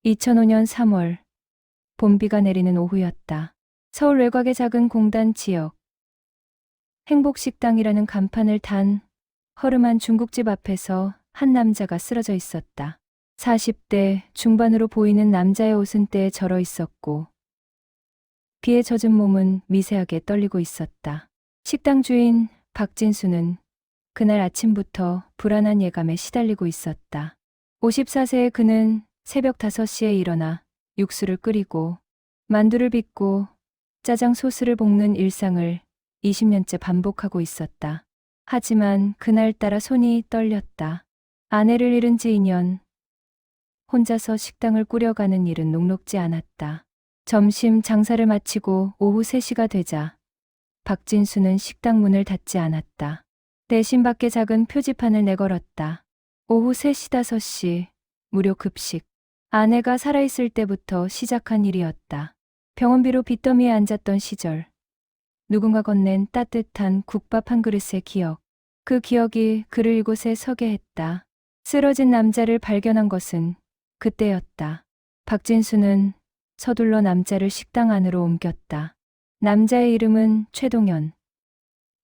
2005년 3월, 봄비가 내리는 오후였다. 서울 외곽의 작은 공단 지역. 행복식당이라는 간판을 단 허름한 중국집 앞에서 한 남자가 쓰러져 있었다. 40대 중반으로 보이는 남자의 옷은 때에 절어 있었고 비에 젖은 몸은 미세하게 떨리고 있었다. 식당 주인 박진수는 그날 아침부터 불안한 예감에 시달리고 있었다. 54세의 그는 새벽 5시에 일어나 육수를 끓이고 만두를 빚고 짜장 소스를 볶는 일상을 20년째 반복하고 있었다. 하지만 그날따라 손이 떨렸다. 아내를 잃은 지 2년, 혼자서 식당을 꾸려가는 일은 녹록지 않았다. 점심 장사를 마치고 오후 3시가 되자 박진수는 식당 문을 닫지 않았다. 대신 밖에 작은 표지판을 내걸었다. 오후 3시 5시 무료 급식. 아내가 살아있을 때부터 시작한 일이었다. 병원비로 빚더미에 앉았던 시절 누군가 건넨 따뜻한 국밥 한 그릇의 기억. 그 기억이 그를 이곳에 서게 했다. 쓰러진 남자를 발견한 것은 그때였다. 박진수는 서둘러 남자를 식당 안으로 옮겼다. 남자의 이름은 최동현.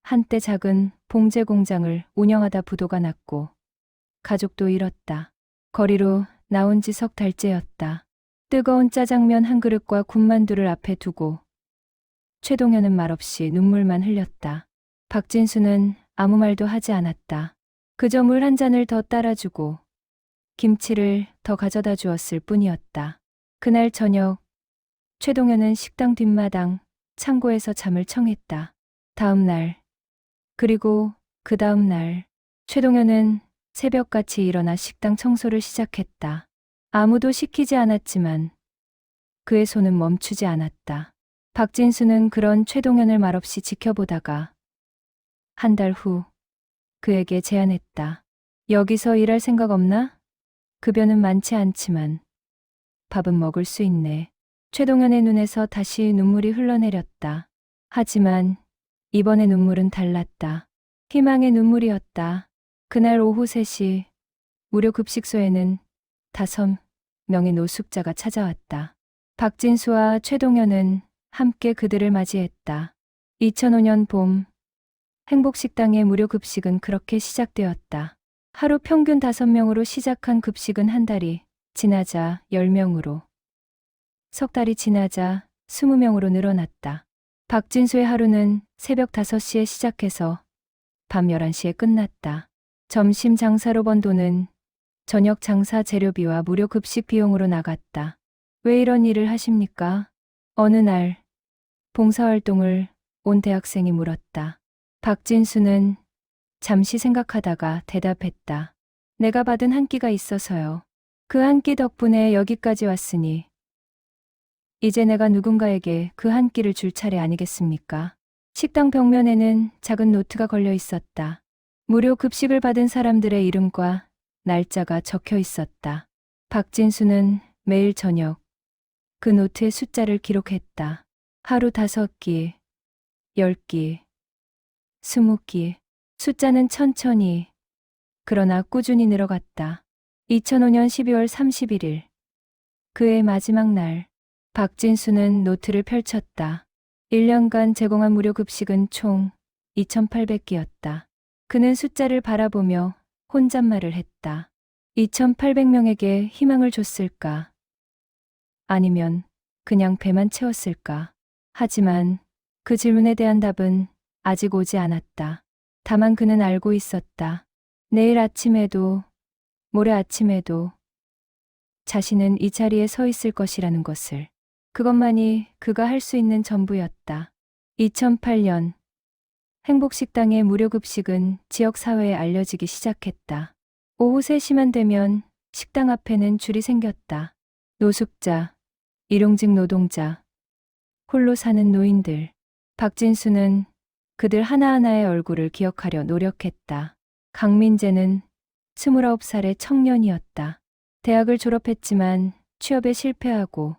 한때 작은 봉제 공장을 운영하다 부도가 났고 가족도 잃었다. 거리로 나온 지 석 달째였다. 뜨거운 짜장면 한 그릇과 군만두를 앞에 두고 최동현은 말없이 눈물만 흘렸다. 박진수는 아무 말도 하지 않았다. 그저 물 한 잔을 더 따라주고 김치를 더 가져다 주었을 뿐이었다. 그날 저녁 최동현은 식당 뒷마당 창고에서 잠을 청했다. 다음 날, 그리고 그 다음 날 최동현은 새벽같이 일어나 식당 청소를 시작했다. 아무도 시키지 않았지만 그의 손은 멈추지 않았다. 박진수는 그런 최동현을 말없이 지켜보다가 한 달 후 그에게 제안했다. 여기서 일할 생각 없나? 급여는 많지 않지만 밥은 먹을 수 있네. 최동현의 눈에서 다시 눈물이 흘러내렸다. 하지만 이번의 눈물은 달랐다. 희망의 눈물이었다. 그날 오후 3시 무료 급식소에는 5명의 노숙자가 찾아왔다. 박진수와 최동현은 함께 그들을 맞이했다. 2005년 봄, 행복식당의 무료 급식은 그렇게 시작되었다. 하루 평균 5명으로 시작한 급식은 한 달이 지나자 10명으로, 석 달이 지나자 20명으로 늘어났다. 박진수의 하루는 새벽 5시에 시작해서 밤 11시에 끝났다. 점심 장사로 번 돈은 저녁 장사 재료비와 무료 급식 비용으로 나갔다. 왜 이런 일을 하십니까? 어느 날 봉사활동을 온 대학생이 물었다. 박진수는 잠시 생각하다가 대답했다. 내가 받은 한 끼가 있어서요. 그 한 끼 덕분에 여기까지 왔으니 이제 내가 누군가에게 그 한 끼를 줄 차례 아니겠습니까? 식당 벽면에는 작은 노트가 걸려 있었다. 무료 급식을 받은 사람들의 이름과 날짜가 적혀 있었다. 박진수는 매일 저녁 그 노트에 숫자를 기록했다. 하루 5끼, 10끼, 20끼. 숫자는 천천히, 그러나 꾸준히 늘어갔다. 2005년 12월 31일, 그의 마지막 날, 박진수는 노트를 펼쳤다. 1년간 제공한 무료 급식은 총 2,800끼였다. 그는 숫자를 바라보며 혼잣말을 했다. 2,800명에게 희망을 줬을까? 아니면 그냥 배만 채웠을까? 하지만 그 질문에 대한 답은 아직 오지 않았다. 다만 그는 알고 있었다. 내일 아침에도, 모레 아침에도 자신은 이 자리에 서 있을 것이라는 것을. 그것만이 그가 할 수 있는 전부였다. 2008년 행복식당의 무료 급식은 지역사회에 알려지기 시작했다. 오후 3시만 되면 식당 앞에는 줄이 생겼다. 노숙자, 일용직 노동자, 홀로 사는 노인들. 박진수는 그들 하나하나의 얼굴을 기억하려 노력했다. 강민재는 29살의 청년이었다. 대학을 졸업했지만 취업에 실패하고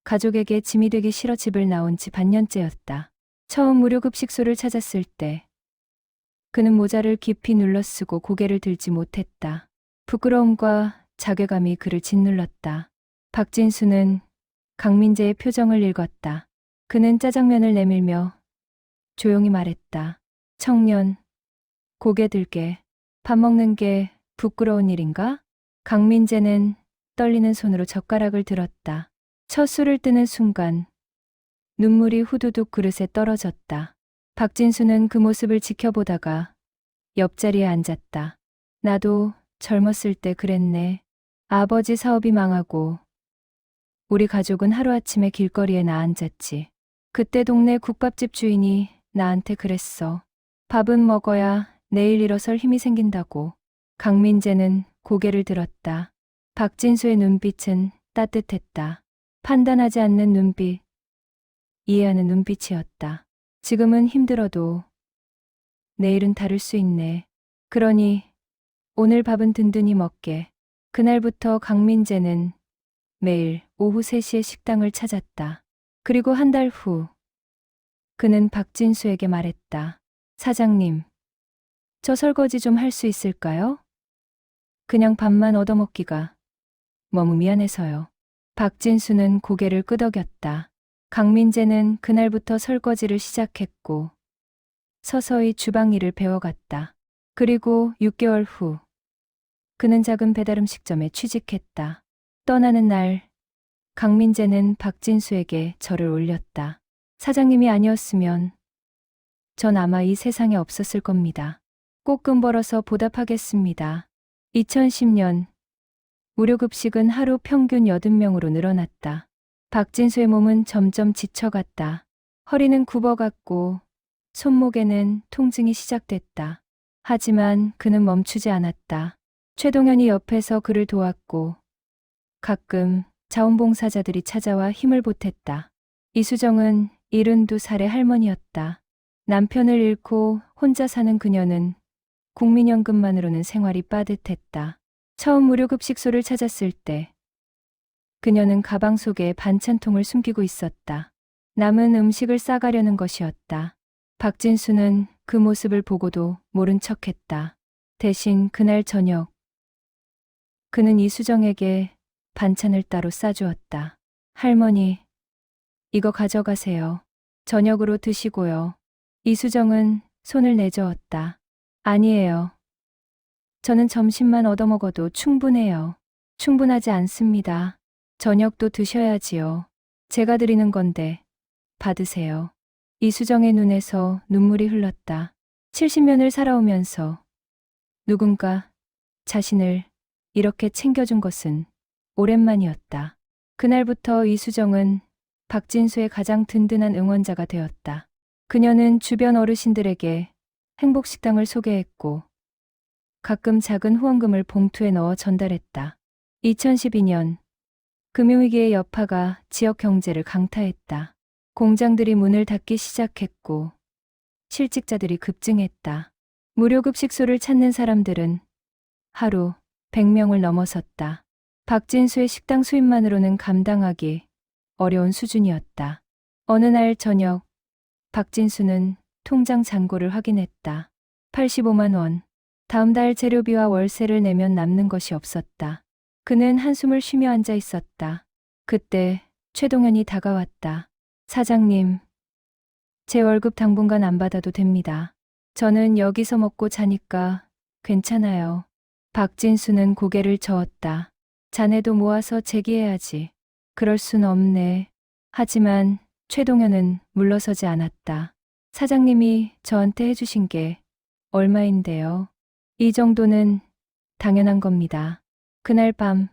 가족에게 짐이 되기 싫어 집을 나온 지 반년째였다. 처음 무료 급식소를 찾았을 때 그는 모자를 깊이 눌러쓰고 고개를 들지 못했다. 부끄러움과 자괴감이 그를 짓눌렀다. 박진수는 강민재의 표정을 읽었다. 그는 짜장면을 내밀며 조용히 말했다. 청년, 고개 들게. 밥 먹는 게 부끄러운 일인가? 강민재는 떨리는 손으로 젓가락을 들었다. 첫 술을 뜨는 순간 눈물이 후두둑 그릇에 떨어졌다. 박진수는 그 모습을 지켜보다가 옆자리에 앉았다. 나도 젊었을 때 그랬네. 아버지 사업이 망하고 우리 가족은 하루아침에 길거리에 나앉았지. 그때 동네 국밥집 주인이 나한테 그랬어. 밥은 먹어야 내일 일어설 힘이 생긴다고. 강민재는 고개를 들었다. 박진수의 눈빛은 따뜻했다. 판단하지 않는 눈빛, 이해하는 눈빛이었다. 지금은 힘들어도 내일은 다를 수 있네. 그러니 오늘 밥은 든든히 먹게. 그날부터 강민재는 매일 오후 3시에 식당을 찾았다. 그리고 한 달 후 그는 박진수에게 말했다. 사장님, 저 설거지 좀 할 수 있을까요? 그냥 밥만 얻어먹기가 너무 미안해서요. 박진수는 고개를 끄덕였다. 강민재는 그날부터 설거지를 시작했고 서서히 주방 일을 배워갔다. 그리고 6개월 후 그는 작은 배달음식점에 취직했다. 떠나는 날 강민재는 박진수에게 절을 올렸다. 사장님이 아니었으면 전 아마 이 세상에 없었을 겁니다. 꼬끔 벌어서 보답하겠습니다. 2010년 무료급식은 하루 평균 80명으로 늘어났다. 박진수의 몸은 점점 지쳐갔다. 허리는 굽어갔고 손목에는 통증이 시작됐다. 하지만 그는 멈추지 않았다. 최동현이 옆에서 그를 도왔고 가끔 자원봉사자들이 찾아와 힘을 보탰다. 이수정은 72살의 할머니였다. 남편을 잃고 혼자 사는 그녀는 국민연금만으로는 생활이 빠듯했다. 처음 무료급식소를 찾았을 때 그녀는 가방 속에 반찬통을 숨기고 있었다. 남은 음식을 싸가려는 것이었다. 박진수는 그 모습을 보고도 모른 척했다. 대신 그날 저녁 그는 이수정에게 반찬을 따로 싸주었다. 할머니, 이거 가져가세요. 저녁으로 드시고요. 이수정은 손을 내저었다. 아니에요. 저는 점심만 얻어먹어도 충분해요. 충분하지 않습니다. 저녁도 드셔야지요. 제가 드리는 건데 받으세요. 이수정의 눈에서 눈물이 흘렀다. 70년을 살아오면서 누군가 자신을 이렇게 챙겨준 것은 오랜만이었다. 그날부터 이수정은 박진수의 가장 든든한 응원자가 되었다. 그녀는 주변 어르신들에게 행복식당을 소개했고 가끔 작은 후원금을 봉투에 넣어 전달했다. 2012년 금융위기의 여파가 지역 경제를 강타했다. 공장들이 문을 닫기 시작했고 실직자들이 급증했다. 무료급식소를 찾는 사람들은 하루 100명을 넘어섰다. 박진수의 식당 수입만으로는 감당하기 어려운 수준이었다. 어느 날 저녁 박진수는 통장 잔고를 확인했다. 85만 원. 다음 달 재료비와 월세를 내면 남는 것이 없었다. 그는 한숨을 쉬며 앉아 있었다. 그때 최동현이 다가왔다. 사장님, 제 월급 당분간 안 받아도 됩니다. 저는 여기서 먹고 자니까 괜찮아요. 박진수는 고개를 저었다. 자네도 모아서 제기해야지. 그럴 순 없네. 하지만 최동현은 물러서지 않았다. 사장님이 저한테 해주신 게 얼마인데요? 이 정도는 당연한 겁니다. 그날 밤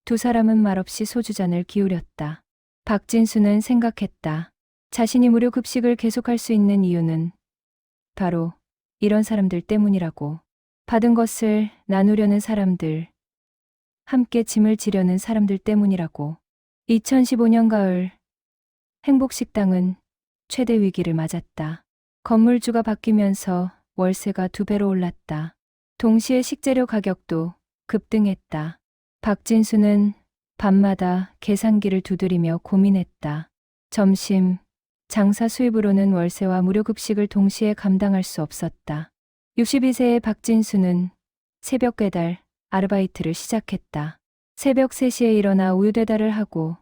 두 사람은 말없이 소주잔을 기울였다. 박진수는 생각했다. 자신이 무료급식을 계속할 수 있는 이유는 바로 이런 사람들 때문이라고. 받은 것을 나누려는 사람들, 함께 짐을 지려는 사람들 때문이라고. 2015년 가을 행복식당은 최대 위기를 맞았다. 건물주가 바뀌면서 월세가 2배로 올랐다. 동시에 식재료 가격도 급등했다. 박진수는 밤마다 계산기를 두드리며 고민했다. 점심, 장사 수입으로는 월세와 무료급식을 동시에 감당할 수 없었다. 62세의 박진수는 새벽 배달 아르바이트를 시작했다. 새벽 3시에 일어나 우유 배달을 하고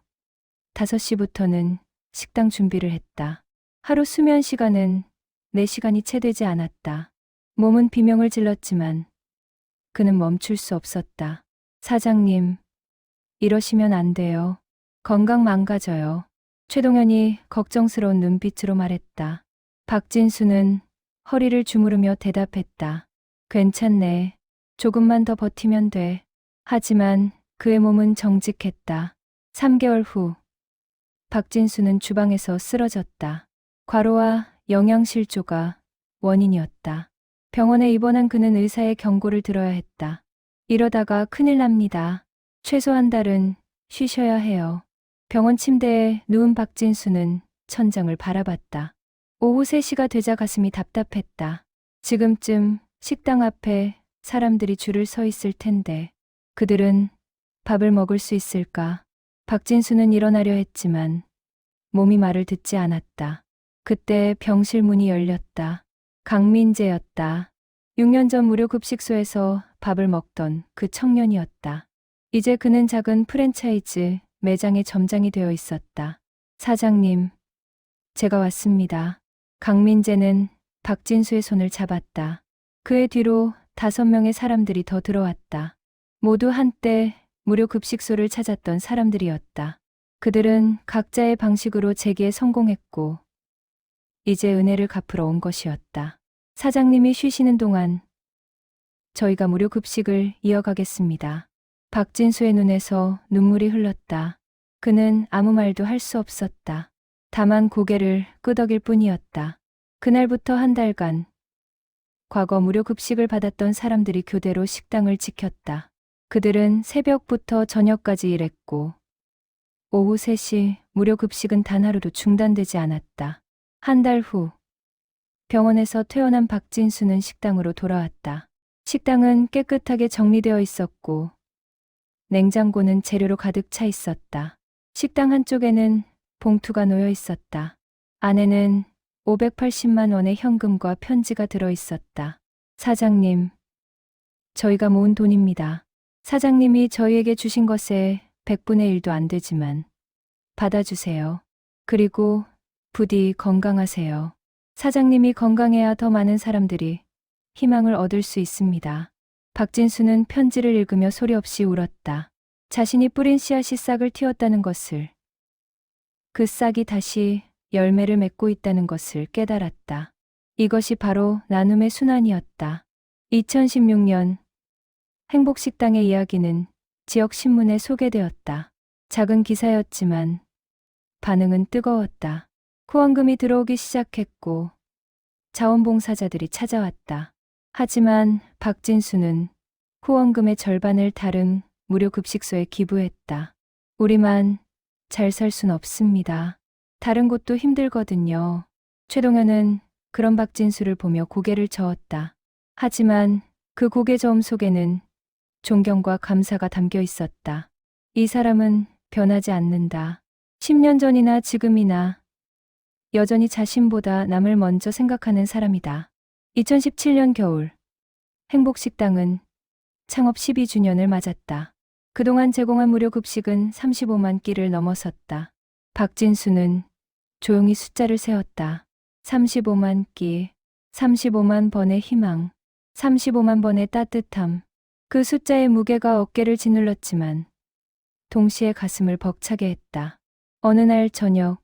5시부터는 식당 준비를 했다. 하루 수면 시간은 4시간이 채 되지 않았다. 몸은 비명을 질렀지만 그는 멈출 수 없었다. 사장님, 이러시면 안 돼요. 건강 망가져요. 최동현이 걱정스러운 눈빛으로 말했다. 박진수는 허리를 주무르며 대답했다. 괜찮네. 조금만 더 버티면 돼. 하지만 그의 몸은 정직했다. 3개월 후, 박진수는 주방에서 쓰러졌다. 과로와 영양실조가 원인이었다. 병원에 입원한 그는 의사의 경고를 들어야 했다. 이러다가 큰일 납니다. 최소 한 달은 쉬셔야 해요. 병원 침대에 누운 박진수는 천장을 바라봤다. 오후 3시가 되자 가슴이 답답했다. 지금쯤 식당 앞에 사람들이 줄을 서 있을 텐데 그들은 밥을 먹을 수 있을까? 박진수는 일어나려 했지만 몸이 말을 듣지 않았다. 그때 병실 문이 열렸다. 강민재였다. 6년 전 무료급식소에서 밥을 먹던 그 청년이었다. 이제 그는 작은 프랜차이즈 매장의 점장이 되어 있었다. 사장님, 제가 왔습니다. 강민재는 박진수의 손을 잡았다. 그의 뒤로 5명의 사람들이 더 들어왔다. 모두 한때 무료급식소를 찾았던 사람들이었다. 그들은 각자의 방식으로 재기에 성공했고 이제 은혜를 갚으러 온 것이었다. 사장님이 쉬시는 동안 저희가 무료급식을 이어가겠습니다. 박진수의 눈에서 눈물이 흘렀다. 그는 아무 말도 할 수 없었다. 다만 고개를 끄덕일 뿐이었다. 그날부터 한 달간 과거 무료급식을 받았던 사람들이 교대로 식당을 지켰다. 그들은 새벽부터 저녁까지 일했고 오후 3시 무료급식은 단 하루도 중단되지 않았다. 한 달 후 병원에서 퇴원한 박진수는 식당으로 돌아왔다. 식당은 깨끗하게 정리되어 있었고 냉장고는 재료로 가득 차 있었다. 식당 한쪽에는 봉투가 놓여 있었다. 안에는 580만 원의 현금과 편지가 들어 있었다. 사장님, 저희가 모은 돈입니다. 사장님이 저희에게 주신 것의 100분의 1도 안 되지만 받아주세요. 그리고 부디 건강하세요. 사장님이 건강해야 더 많은 사람들이 희망을 얻을 수 있습니다. 박진수는 편지를 읽으며 소리 없이 울었다. 자신이 뿌린 씨앗이 싹을 틔웠다는 것을, 그 싹이 다시 열매를 맺고 있다는 것을 깨달았다. 이것이 바로 나눔의 순환이었다. 2016년 행복식당의 이야기는 지역 신문에 소개되었다. 작은 기사였지만 반응은 뜨거웠다. 후원금이 들어오기 시작했고 자원봉사자들이 찾아왔다. 하지만 박진수는 후원금의 절반을 다른 무료급식소에 기부했다. 우리만 잘 살 순 없습니다. 다른 곳도 힘들거든요. 최동현은 그런 박진수를 보며 고개를 저었다. 하지만 그 고개 저음 속에는 존경과 감사가 담겨 있었다. 이 사람은 변하지 않는다. 10년 전이나 지금이나 여전히 자신보다 남을 먼저 생각하는 사람이다. 2017년 겨울, 행복식당은 창업 12주년을 맞았다. 그동안 제공한 무료급식은 35만 끼를 넘어섰다. 박진수는 조용히 숫자를 세웠다. 35만 끼, 35만 번의 희망, 35만 번의 따뜻함. 그 숫자의 무게가 어깨를 짓눌렀지만 동시에 가슴을 벅차게 했다. 어느 날 저녁,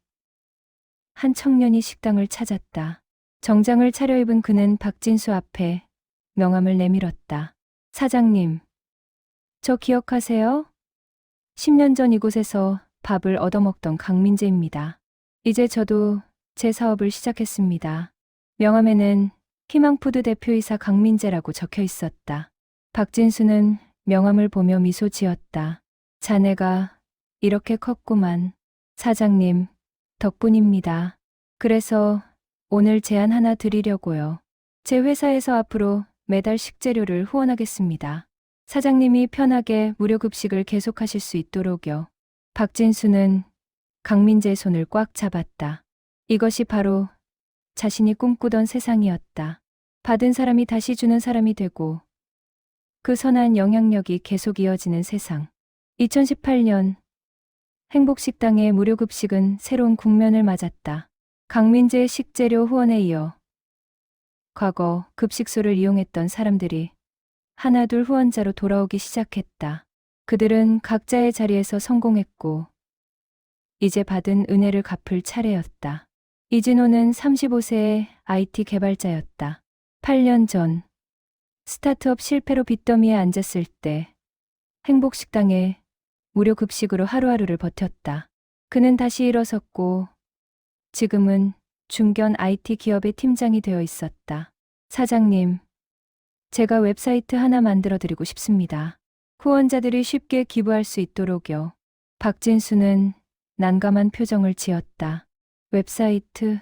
한 청년이 식당을 찾았다. 정장을 차려입은 그는 박진수 앞에 명함을 내밀었다. 사장님, 저 기억하세요? 10년 전 이곳에서 밥을 얻어먹던 강민재입니다. 이제 저도 제 사업을 시작했습니다. 명함에는 희망푸드 대표이사 강민재라고 적혀 있었다. 박진수는 명함을 보며 미소 지었다. 자네가 이렇게 컸구만. 사장님, 덕분입니다. 그래서 오늘 제안 하나 드리려고요. 제 회사에서 앞으로 매달 식재료를 후원하겠습니다. 사장님이 편하게 무료급식을 계속하실 수 있도록요. 박진수는 강민재의 손을 꽉 잡았다. 이것이 바로 자신이 꿈꾸던 세상이었다. 받은 사람이 다시 주는 사람이 되고 그 선한 영향력이 계속 이어지는 세상. 2018년 행복식당의 무료급식은 새로운 국면을 맞았다. 강민재의 식재료 후원에 이어 과거 급식소를 이용했던 사람들이 하나둘 후원자로 돌아오기 시작했다. 그들은 각자의 자리에서 성공했고 이제 받은 은혜를 갚을 차례였다. 이진호는 35세의 IT 개발자였다. 8년 전 스타트업 실패로 빚더미에 앉았을 때 행복식당에 무료 급식으로 하루하루를 버텼다. 그는 다시 일어섰고 지금은 중견 IT 기업의 팀장이 되어 있었다. 사장님, 제가 웹사이트 하나 만들어 드리고 싶습니다. 후원자들이 쉽게 기부할 수 있도록요. 박진수는 난감한 표정을 지었다. 웹사이트?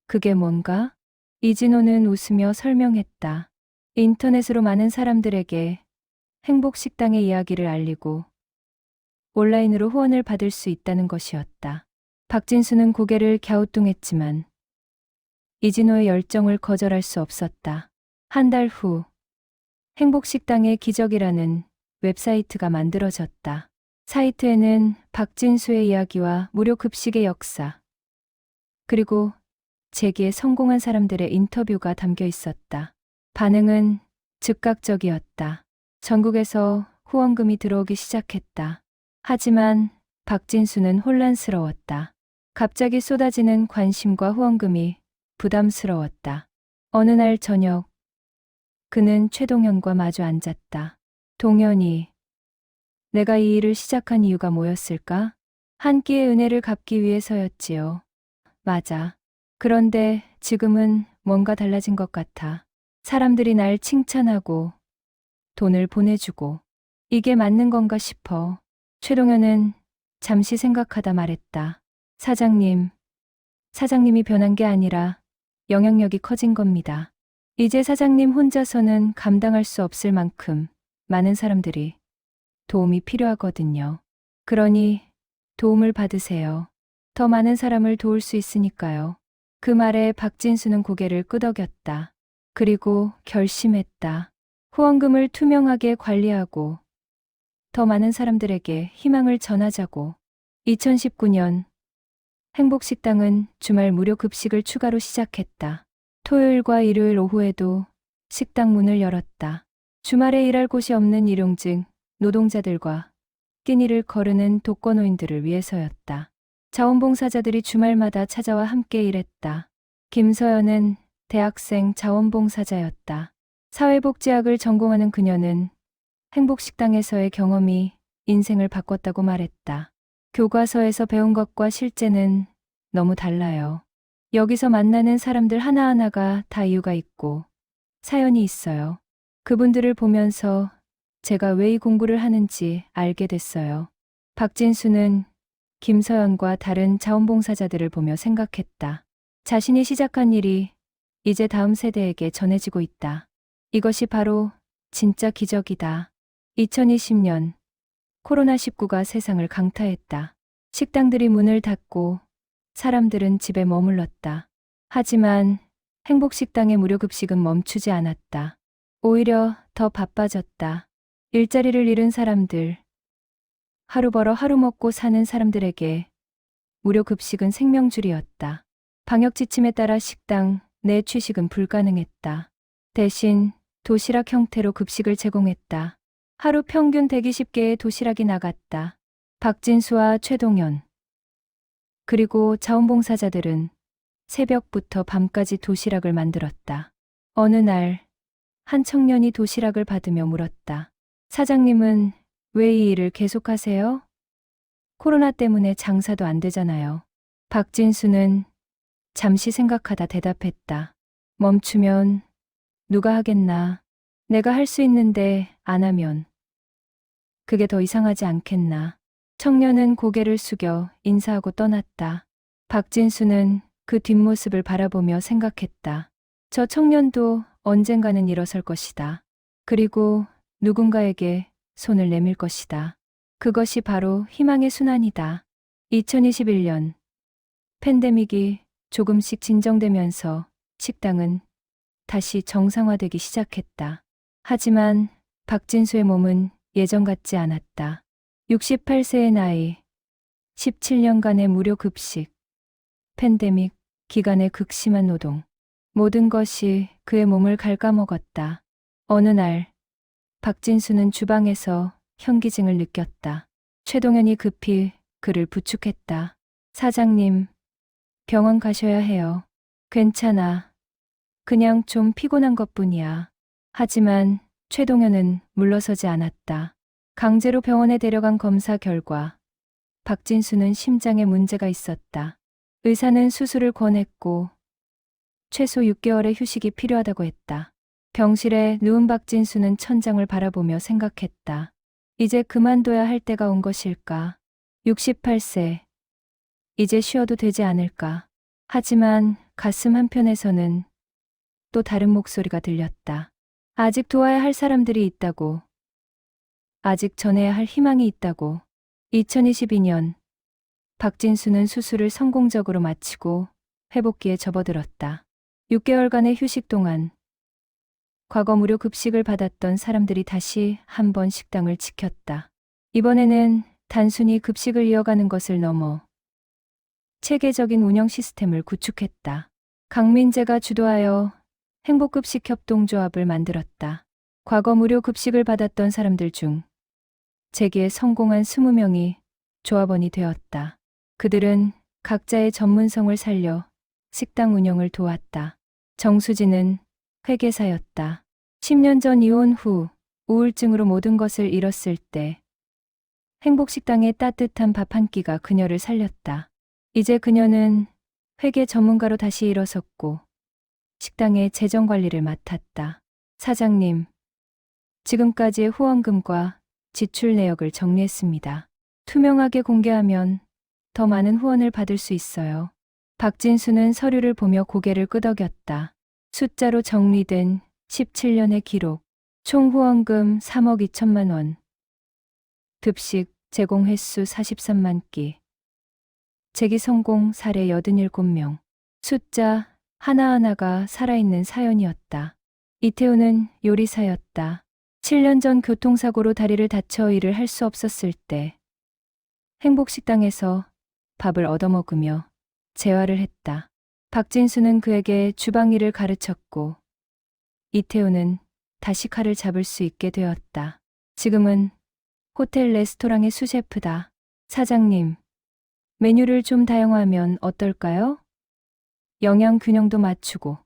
그게 뭔가? 이진호는 웃으며 설명했다. 인터넷으로 많은 사람들에게 행복식당의 이야기를 알리고 온라인으로 후원을 받을 수 있다는 것이었다. 박진수는 고개를 갸우뚱했지만 이진호의 열정을 거절할 수 없었다. 한 달 후 행복식당의 기적이라는 웹사이트가 만들어졌다. 사이트에는 박진수의 이야기와 무료 급식의 역사, 그리고 재기에 성공한 사람들의 인터뷰가 담겨 있었다. 반응은 즉각적이었다. 전국에서 후원금이 들어오기 시작했다. 하지만 박진수는 혼란스러웠다. 갑자기 쏟아지는 관심과 후원금이 부담스러웠다. 어느 날 저녁, 그는 최동현과 마주 앉았다. 동현이, 내가 이 일을 시작한 이유가 뭐였을까? 한 끼의 은혜를 갚기 위해서였지요. 맞아. 그런데 지금은 뭔가 달라진 것 같아. 사람들이 날 칭찬하고 돈을 보내주고 이게 맞는 건가 싶어. 최동현은 잠시 생각하다 말했다. 사장님이 변한 게 아니라 영향력이 커진 겁니다. 이제 사장님 혼자서는 감당할 수 없을 만큼 많은 사람들이 도움이 필요하거든요. 그러니 도움을 받으세요. 더 많은 사람을 도울 수 있으니까요. 그 말에 박진수는 고개를 끄덕였다. 그리고 결심했다. 후원금을 투명하게 관리하고 더 많은 사람들에게 희망을 전하자고. 2019년 행복식당은 주말 무료 급식을 추가로 시작했다. 토요일과 일요일 오후에도 식당 문을 열었다. 주말에 일할 곳이 없는 일용직 노동자들과 끼니를 거르는 독거노인들을 위해서였다. 자원봉사자들이 주말마다 찾아와 함께 일했다. 김서연은 대학생 자원봉사자였다. 사회복지학을 전공하는 그녀는 행복식당에서의 경험이 인생을 바꿨다고 말했다. 교과서에서 배운 것과 실제는 너무 달라요. 여기서 만나는 사람들 하나하나가 다 이유가 있고 사연이 있어요. 그분들을 보면서 제가 왜 이 공부를 하는지 알게 됐어요. 박진수는 김서연과 다른 자원봉사자들을 보며 생각했다. 자신이 시작한 일이 이제 다음 세대에게 전해지고 있다. 이것이 바로 진짜 기적이다. 2020년 코로나19가 세상을 강타했다. 식당들이 문을 닫고 사람들은 집에 머물렀다. 하지만 행복식당의 무료급식은 멈추지 않았다. 오히려 더 바빠졌다. 일자리를 잃은 사람들, 하루 벌어 하루 먹고 사는 사람들에게 무료급식은 생명줄이었다. 방역 지침에 따라 식당 내 취식은 불가능했다. 대신 도시락 형태로 급식을 제공했다. 하루 평균 120개의 도시락이 나갔다. 박진수와 최동현, 그리고 자원봉사자들은 새벽부터 밤까지 도시락을 만들었다. 어느 날, 한 청년이 도시락을 받으며 물었다. 사장님은 왜 이 일을 계속하세요? 코로나 때문에 장사도 안 되잖아요. 박진수는 잠시 생각하다 대답했다. 멈추면 누가 하겠나. 내가 할 수 있는데 안 하면 그게 더 이상하지 않겠나. 청년은 고개를 숙여 인사하고 떠났다. 박진수는 그 뒷모습을 바라보며 생각했다. 저 청년도 언젠가는 일어설 것이다. 그리고 누군가에게 손을 내밀 것이다. 그것이 바로 희망의 순환이다. 2021년 팬데믹이 조금씩 진정되면서 식당은 다시 정상화되기 시작했다. 하지만 박진수의 몸은 예전 같지 않았다. 68세의 나이, 17년간의 무료 급식, 팬데믹 기간의 극심한 노동. 모든 것이 그의 몸을 갉아먹었다. 어느 날 박진수는 주방에서 현기증을 느꼈다. 최동현이 급히 그를 부축했다. 사장님, 병원 가셔야 해요. 괜찮아. 그냥 좀 피곤한 것뿐이야. 하지만 최동현은 물러서지 않았다. 강제로 병원에 데려간 검사 결과 박진수는 심장에 문제가 있었다. 의사는 수술을 권했고 최소 6개월의 휴식이 필요하다고 했다. 병실에 누운 박진수는 천장을 바라보며 생각했다. 이제 그만둬야 할 때가 온 것일까? 68세. 이제 쉬어도 되지 않을까? 하지만 가슴 한편에서는 또 다른 목소리가 들렸다. 아직 도와야 할 사람들이 있다고. 아직 전해야 할 희망이 있다고. 2022년 박진수는 수술을 성공적으로 마치고 회복기에 접어들었다. 6개월간의 휴식 동안 과거 무료 급식을 받았던 사람들이 다시 한번 식당을 지켰다. 이번에는 단순히 급식을 이어가는 것을 넘어 체계적인 운영 시스템을 구축했다. 강민재가 주도하여 행복급식 협동조합을 만들었다. 과거 무료 급식을 받았던 사람들 중 재기에 성공한 20명이 조합원이 되었다. 그들은 각자의 전문성을 살려 식당 운영을 도왔다. 정수진은 회계사였다. 10년 전 이혼 후 우울증으로 모든 것을 잃었을 때 행복식당의 따뜻한 밥 한 끼가 그녀를 살렸다. 이제 그녀는 회계 전문가로 다시 일어섰고 식당의 재정 관리를 맡았다. 사장님, 지금까지의 후원금과 지출 내역을 정리했습니다. 투명하게 공개하면 더 많은 후원을 받을 수 있어요. 박진수는 서류를 보며 고개를 끄덕였다. 숫자로 정리된 17년의 기록. 총 후원금 3억 2천만 원. 급식 제공 횟수 43만 끼. 재기 성공 사례 87명. 숫자 하나하나가 살아있는 사연이었다. 이태우는 요리사였다. 7년 전 교통사고로 다리를 다쳐 일을 할 수 없었을 때 행복식당에서 밥을 얻어먹으며 재활을 했다. 박진수는 그에게 주방 일을 가르쳤고 이태우는 다시 칼을 잡을 수 있게 되었다. 지금은 호텔 레스토랑의 수셰프다. 사장님, 메뉴를 좀 다양화하면 어떨까요? 영양 균형도 맞추고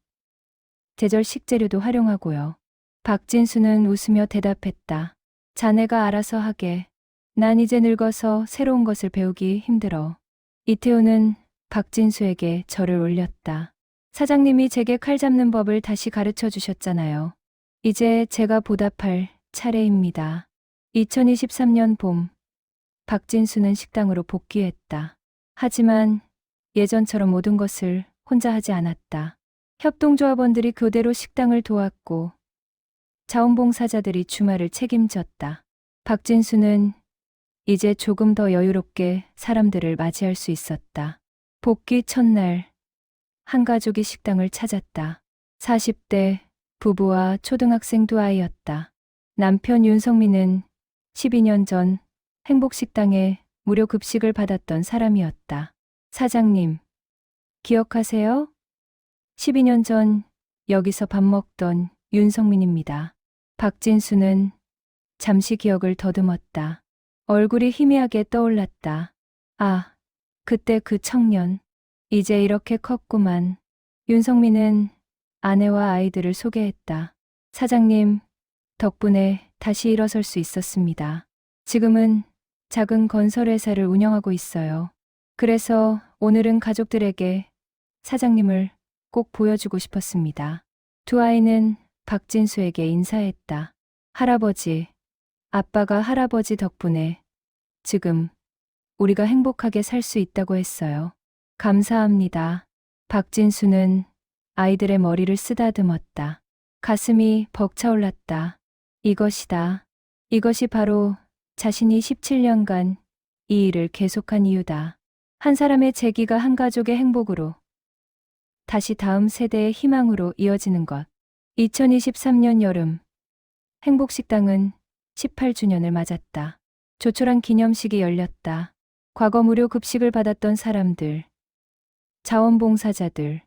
제절 식재료도 활용하고요. 박진수는 웃으며 대답했다. 자네가 알아서 하게. 난 이제 늙어서 새로운 것을 배우기 힘들어. 이태우는 박진수에게 절을 올렸다. 사장님이 제게 칼 잡는 법을 다시 가르쳐 주셨잖아요. 이제 제가 보답할 차례입니다. 2023년 봄, 박진수는 식당으로 복귀했다. 하지만 예전처럼 모든 것을 혼자 하지 않았다. 협동조합원들이 교대로 식당을 도왔고 자원봉사자들이 주말을 책임졌다. 박진수는 이제 조금 더 여유롭게 사람들을 맞이할 수 있었다. 복귀 첫날, 한 가족이 식당을 찾았다. 40대 부부와 초등학생 두 아이였다. 남편 윤성민은 12년 전 행복식당에 무료 급식을 받았던 사람이었다. 사장님, 기억하세요? 12년 전 여기서 밥 먹던 윤성민입니다. 박진수는 잠시 기억을 더듬었다. 얼굴이 희미하게 떠올랐다. 아, 그때 그 청년. 이제 이렇게 컸구만. 윤성민은 아내와 아이들을 소개했다. 사장님, 덕분에 다시 일어설 수 있었습니다. 지금은 작은 건설회사를 운영하고 있어요. 그래서 오늘은 가족들에게 사장님을 꼭 보여주고 싶었습니다. 두 아이는 박진수에게 인사했다. 할아버지, 아빠가 할아버지 덕분에 지금 우리가 행복하게 살 수 있다고 했어요. 감사합니다. 박진수는 아이들의 머리를 쓰다듬었다. 가슴이 벅차올랐다. 이것이다. 이것이 바로 자신이 17년간 이 일을 계속한 이유다. 한 사람의 재기가 한 가족의 행복으로 다시 다음 세대의 희망으로 이어지는 것. 2023년 여름 행복식당은 18주년을 맞았다. 조촐한 기념식이 열렸다. 과거 무료 급식을 받았던 사람들, 자원봉사자들,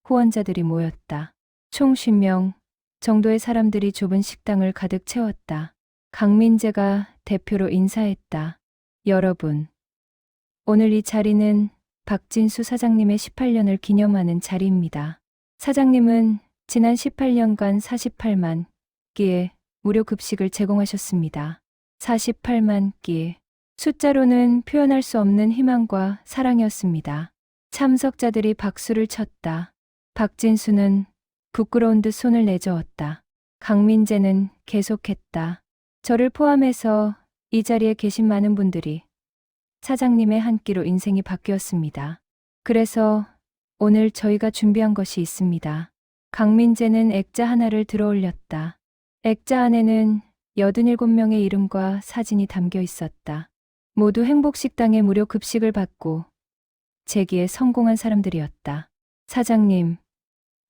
후원자들이 모였다. 총 50명 정도의 사람들이 좁은 식당을 가득 채웠다. 강민재가 대표로 인사했다. 여러분, 오늘 이 자리는 박진수 사장님의 18년을 기념하는 자리입니다. 사장님은 지난 18년간 48만 끼의 무료 급식을 제공하셨습니다. 48만 끼. 숫자로는 표현할 수 없는 희망과 사랑이었습니다. 참석자들이 박수를 쳤다. 박진수는 부끄러운 듯 손을 내저었다. 강민재는 계속했다. 저를 포함해서 이 자리에 계신 많은 분들이 사장님의 한 끼로 인생이 바뀌었습니다. 그래서 오늘 저희가 준비한 것이 있습니다. 강민재는 액자 하나를 들어 올렸다. 액자 안에는 87명의 이름과 사진이 담겨 있었다. 모두 행복식당의 무료 급식을 받고 재기에 성공한 사람들이었다. 사장님,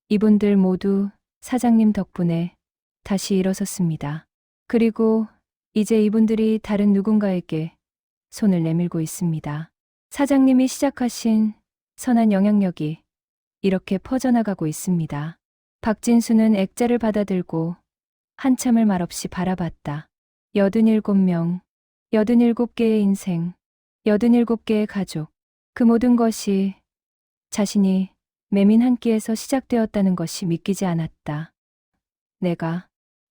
이분들 모두 사장님 덕분에 다시 일어섰습니다. 그리고 이제 이분들이 다른 누군가에게 손을 내밀고 있습니다. 사장님이 시작하신 선한 영향력이 이렇게 퍼져나가고 있습니다. 박진수는 액자를 받아들고 한참을 말없이 바라봤다. 87명, 87개의 인생, 87개의 가족. 그 모든 것이 자신이 매민 한 끼에서 시작되었다는 것이 믿기지 않았다.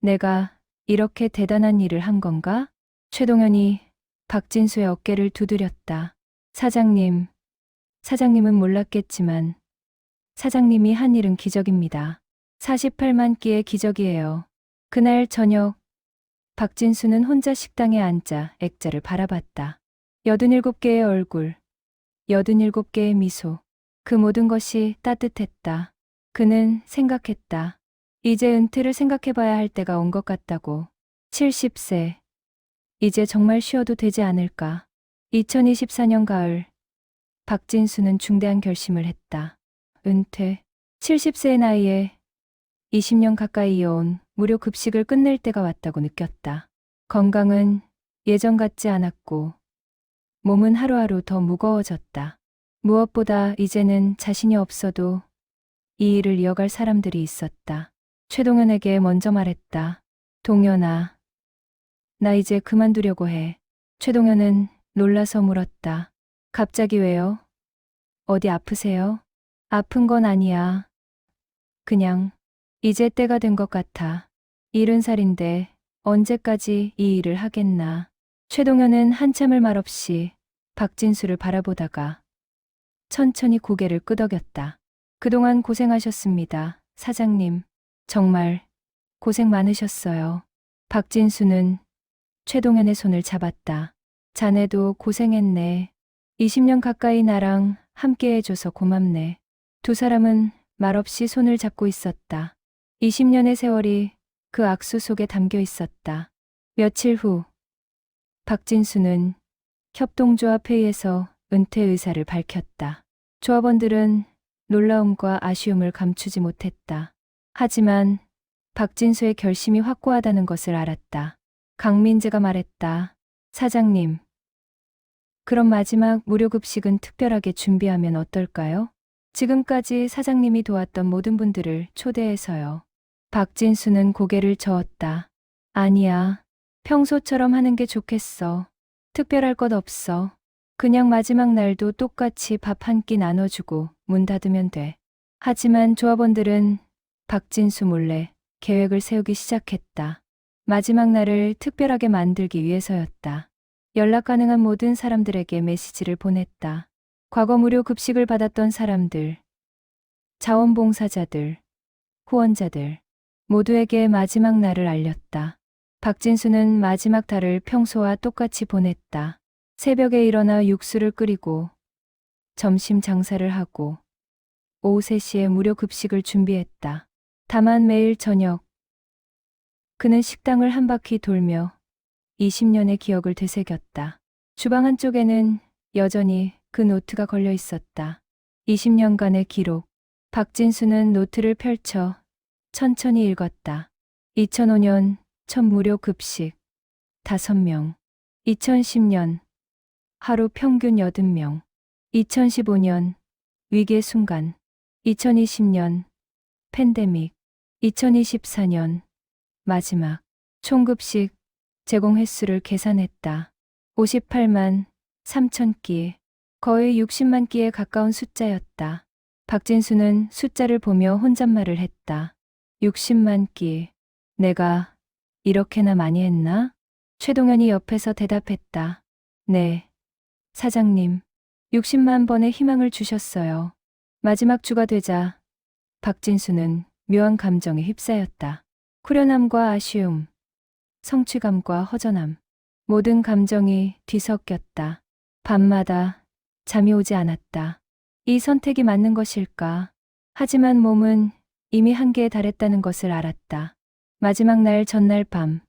내가 이렇게 대단한 일을 한 건가? 최동현이 박진수의 어깨를 두드렸다. 사장님은 몰랐겠지만 사장님이 한 일은 기적입니다. 48만 끼의 기적이에요. 그날 저녁 박진수는 혼자 식당에 앉아 액자를 바라봤다. 87개의 얼굴, 87개의 미소. 그 모든 것이 따뜻했다. 그는 생각했다. 이제 은퇴를 생각해봐야 할 때가 온 것 같다고. 70세. 이제 정말 쉬어도 되지 않을까. 2024년 가을, 박진수는 중대한 결심을 했다. 은퇴. 70세의 나이에 20년 가까이 이어온 무료 급식을 끝낼 때가 왔다고 느꼈다. 건강은 예전 같지 않았고 몸은 하루하루 더 무거워졌다. 무엇보다 이제는 자신이 없어도 이 일을 이어갈 사람들이 있었다. 최동현에게 먼저 말했다. 동현아, 나 이제 그만두려고 해. 최동현은 놀라서 물었다. 갑자기 왜요? 어디 아프세요? 아픈 건 아니야. 그냥 이제 때가 된 것 같아. 70살인데 언제까지 이 일을 하겠나. 최동현은 한참을 말없이 박진수를 바라보다가 천천히 고개를 끄덕였다. 그동안 고생하셨습니다, 사장님. 정말 고생 많으셨어요. 박진수는 최동현의 손을 잡았다. 자네도 고생했네. 20년 가까이 나랑 함께 해줘서 고맙네. 두 사람은 말없이 손을 잡고 있었다. 20년의 세월이 그 악수 속에 담겨 있었다. 며칠 후, 박진수는 협동조합 회의에서 은퇴 의사를 밝혔다. 조합원들은 놀라움과 아쉬움을 감추지 못했다. 하지만 박진수의 결심이 확고하다는 것을 알았다. 강민재가 말했다. 사장님, 그럼 마지막 무료 급식은 특별하게 준비하면 어떨까요? 지금까지 사장님이 도왔던 모든 분들을 초대해서요. 박진수는 고개를 저었다. 아니야, 평소처럼 하는 게 좋겠어. 특별할 것 없어. 그냥 마지막 날도 똑같이 밥 한 끼 나눠주고 문 닫으면 돼. 하지만 조합원들은 박진수 몰래 계획을 세우기 시작했다. 마지막 날을 특별하게 만들기 위해서였다. 연락 가능한 모든 사람들에게 메시지를 보냈다. 과거 무료 급식을 받았던 사람들, 자원봉사자들, 후원자들 모두에게 마지막 날을 알렸다. 박진수는 마지막 달을 평소와 똑같이 보냈다. 새벽에 일어나 육수를 끓이고 점심 장사를 하고 오후 3시에 무료 급식을 준비했다. 다만 매일 저녁 그는 식당을 한 바퀴 돌며 20년의 기억을 되새겼다. 주방 한쪽에는 여전히 그 노트가 걸려 있었다. 20년간의 기록. 박진수는 노트를 펼쳐 천천히 읽었다. 2005년 첫 무료 급식 5명. 2010년 하루 평균 80명. 2015년 위기의 순간. 2020년 팬데믹. 2024년 마지막. 총급식 제공 횟수를 계산했다. 58만 3천 끼. 거의 60만 끼에 가까운 숫자였다. 박진수는 숫자를 보며 혼잣말을 했다. 60만 끼. 내가 이렇게나 많이 했나? 최동현이 옆에서 대답했다. 네, 사장님. 60만 번의 희망을 주셨어요. 마지막 주가 되자 박진수는 묘한 감정에 휩싸였다. 후련함과 아쉬움, 성취감과 허전함, 모든 감정이 뒤섞였다. 밤마다 잠이 오지 않았다. 이 선택이 맞는 것일까? 하지만 몸은 이미 한계에 달했다는 것을 알았다. 마지막 날 전날 밤,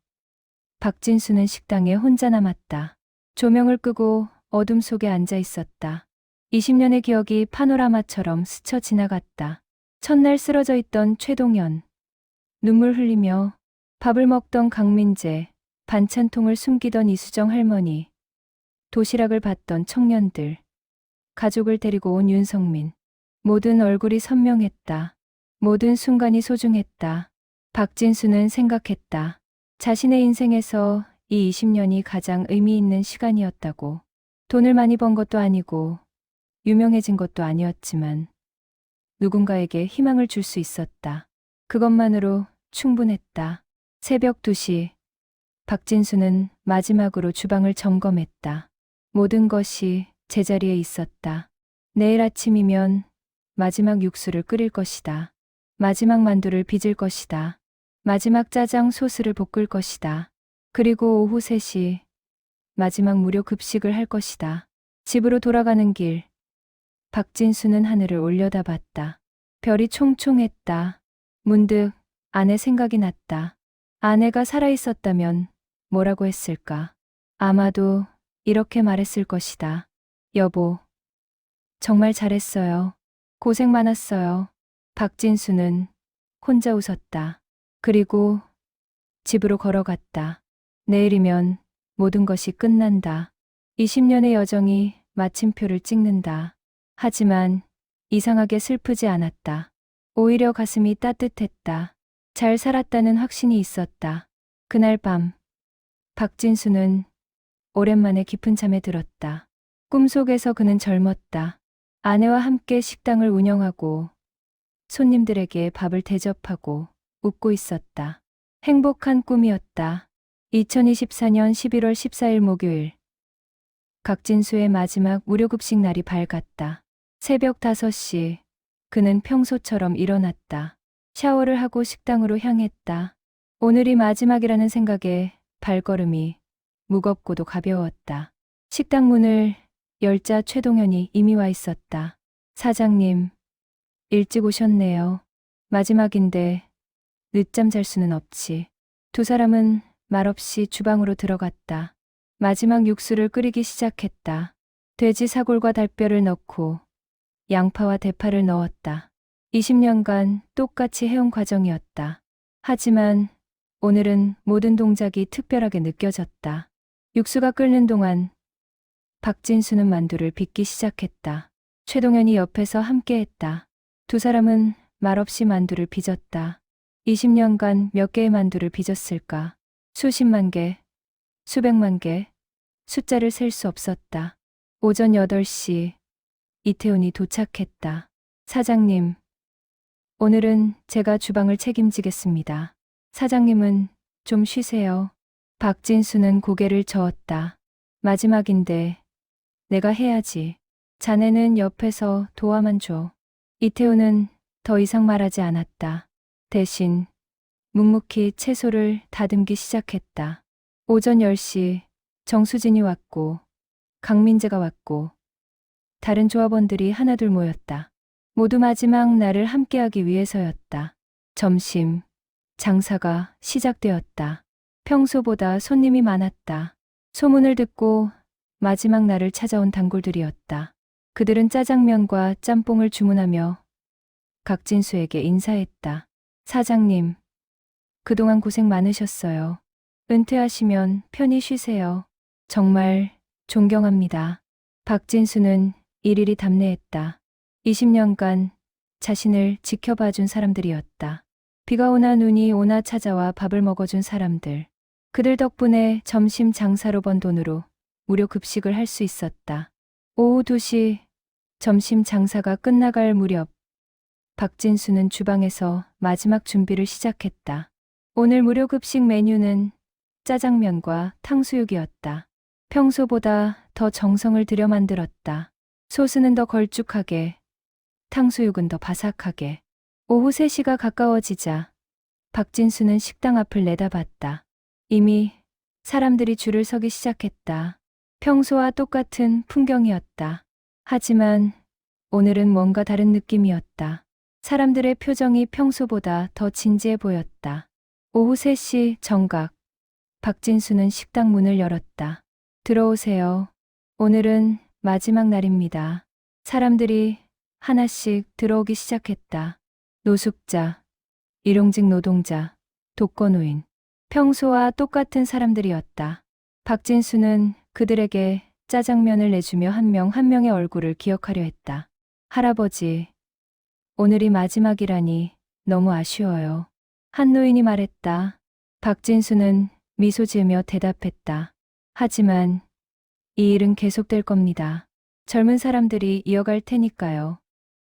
박진수는 식당에 혼자 남았다. 조명을 끄고 어둠 속에 앉아 있었다. 20년의 기억이 파노라마처럼 스쳐 지나갔다. 첫날 쓰러져 있던 최동현, 눈물 흘리며 밥을 먹던 강민재, 반찬통을 숨기던 이수정 할머니, 도시락을 받던 청년들, 가족을 데리고 온 윤성민. 모든 얼굴이 선명했다. 모든 순간이 소중했다. 박진수는 생각했다. 자신의 인생에서 이 20년이 가장 의미 있는 시간이었다고. 돈을 많이 번 것도 아니고 유명해진 것도 아니었지만 누군가에게 희망을 줄 수 있었다. 그것만으로 충분했다. 새벽 2시 박진수는 마지막으로 주방을 점검했다. 모든 것이 제자리에 있었다. 내일 아침이면 마지막 육수를 끓일 것이다. 마지막 만두를 빚을 것이다. 마지막 짜장 소스를 볶을 것이다. 그리고 오후 3시 마지막 무료 급식을 할 것이다. 집으로 돌아가는 길, 박진수는 하늘을 올려다봤다. 별이 총총했다. 문득 아내 생각이 났다. 아내가 살아있었다면 뭐라고 했을까? 아마도 이렇게 말했을 것이다. 여보, 정말 잘했어요. 고생 많았어요. 박진수는 혼자 웃었다. 그리고 집으로 걸어갔다. 내일이면 모든 것이 끝난다. 20년의 여정이 마침표를 찍는다. 하지만 이상하게 슬프지 않았다. 오히려 가슴이 따뜻했다. 잘 살았다는 확신이 있었다. 그날 밤, 박진수는 오랜만에 깊은 잠에 들었다. 꿈속에서 그는 젊었다. 아내와 함께 식당을 운영하고 손님들에게 밥을 대접하고 웃고 있었다. 행복한 꿈이었다. 2024년 11월 14일 목요일. 박진수의 마지막 무료급식 날이 밝았다. 새벽 5시, 그는 평소처럼 일어났다. 샤워를 하고 식당으로 향했다. 오늘이 마지막이라는 생각에 발걸음이 무겁고도 가벼웠다. 식당 문을 열자 최동현이 이미 와 있었다. 사장님, 일찍 오셨네요. 마지막인데 늦잠 잘 수는 없지. 두 사람은 말없이 주방으로 들어갔다. 마지막 육수를 끓이기 시작했다. 돼지 사골과 달뼈를 넣고 양파와 대파를 넣었다. 20년간 똑같이 해온 과정이었다. 하지만 오늘은 모든 동작이 특별하게 느껴졌다. 육수가 끓는 동안 박진수는 만두를 빚기 시작했다. 최동현이 옆에서 함께했다. 두 사람은 말없이 만두를 빚었다. 20년간 몇 개의 만두를 빚었을까? 수십만 개, 수백만 개, 숫자를 셀 수 없었다. 오전 8시, 이태훈이 도착했다. 사장님, 오늘은 제가 주방을 책임지겠습니다. 사장님은 좀 쉬세요. 박진수는 고개를 저었다. 마지막인데 내가 해야지. 자네는 옆에서 도와만 줘. 이태훈은 더 이상 말하지 않았다. 대신 묵묵히 채소를 다듬기 시작했다. 오전 10시 정수진이 왔고 강민재가 왔고 다른 조합원들이 하나둘 모였다. 모두 마지막 날을 함께하기 위해서였다. 점심, 장사가 시작되었다. 평소보다 손님이 많았다. 소문을 듣고 마지막 날을 찾아온 단골들이었다. 그들은 짜장면과 짬뽕을 주문하며 박진수에게 인사했다. 사장님, 그동안 고생 많으셨어요. 은퇴하시면 편히 쉬세요. 정말 존경합니다. 박진수는 일일이 답례했다. 20년간 자신을 지켜봐준 사람들이었다. 비가 오나 눈이 오나 찾아와 밥을 먹어준 사람들. 그들 덕분에 점심 장사로 번 돈으로 무료 급식을 할 수 있었다. 오후 2시 점심 장사가 끝나갈 무렵 박진수는 주방에서 마지막 준비를 시작했다. 오늘 무료 급식 메뉴는 짜장면과 탕수육이었다. 평소보다 더 정성을 들여 만들었다. 소스는 더 걸쭉하게, 탕수육은 더 바삭하게. 오후 3시가 가까워지자 박진수는 식당 앞을 내다봤다. 이미 사람들이 줄을 서기 시작했다. 평소와 똑같은 풍경이었다. 하지만 오늘은 뭔가 다른 느낌이었다. 사람들의 표정이 평소보다 더 진지해 보였다. 오후 3시 정각, 박진수는 식당 문을 열었다. 들어오세요. 오늘은 마지막 날입니다. 사람들이 하나씩 들어오기 시작했다. 노숙자, 일용직 노동자, 독거노인. 평소와 똑같은 사람들이었다. 박진수는 그들에게 짜장면을 내주며 한 명 한 명의 얼굴을 기억하려 했다. 할아버지, 오늘이 마지막이라니 너무 아쉬워요. 한 노인이 말했다. 박진수는 미소 지으며 대답했다. 하지만 이 일은 계속될 겁니다. 젊은 사람들이 이어갈 테니까요.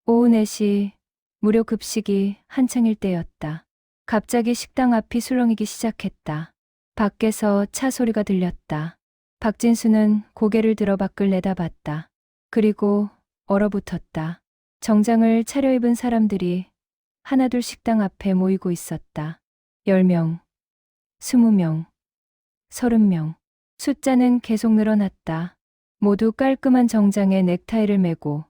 오후 4시 무료 급식이 한창일 때였다. 갑자기 식당 앞이 술렁이기 시작했다. 밖에서 차 소리가 들렸다. 박진수는 고개를 들어 밖을 내다봤다. 그리고 얼어붙었다. 정장을 차려입은 사람들이 하나둘 식당 앞에 모이고 있었다. 10명, 20명, 30명. 숫자는 계속 늘어났다. 모두 깔끔한 정장에 넥타이를 메고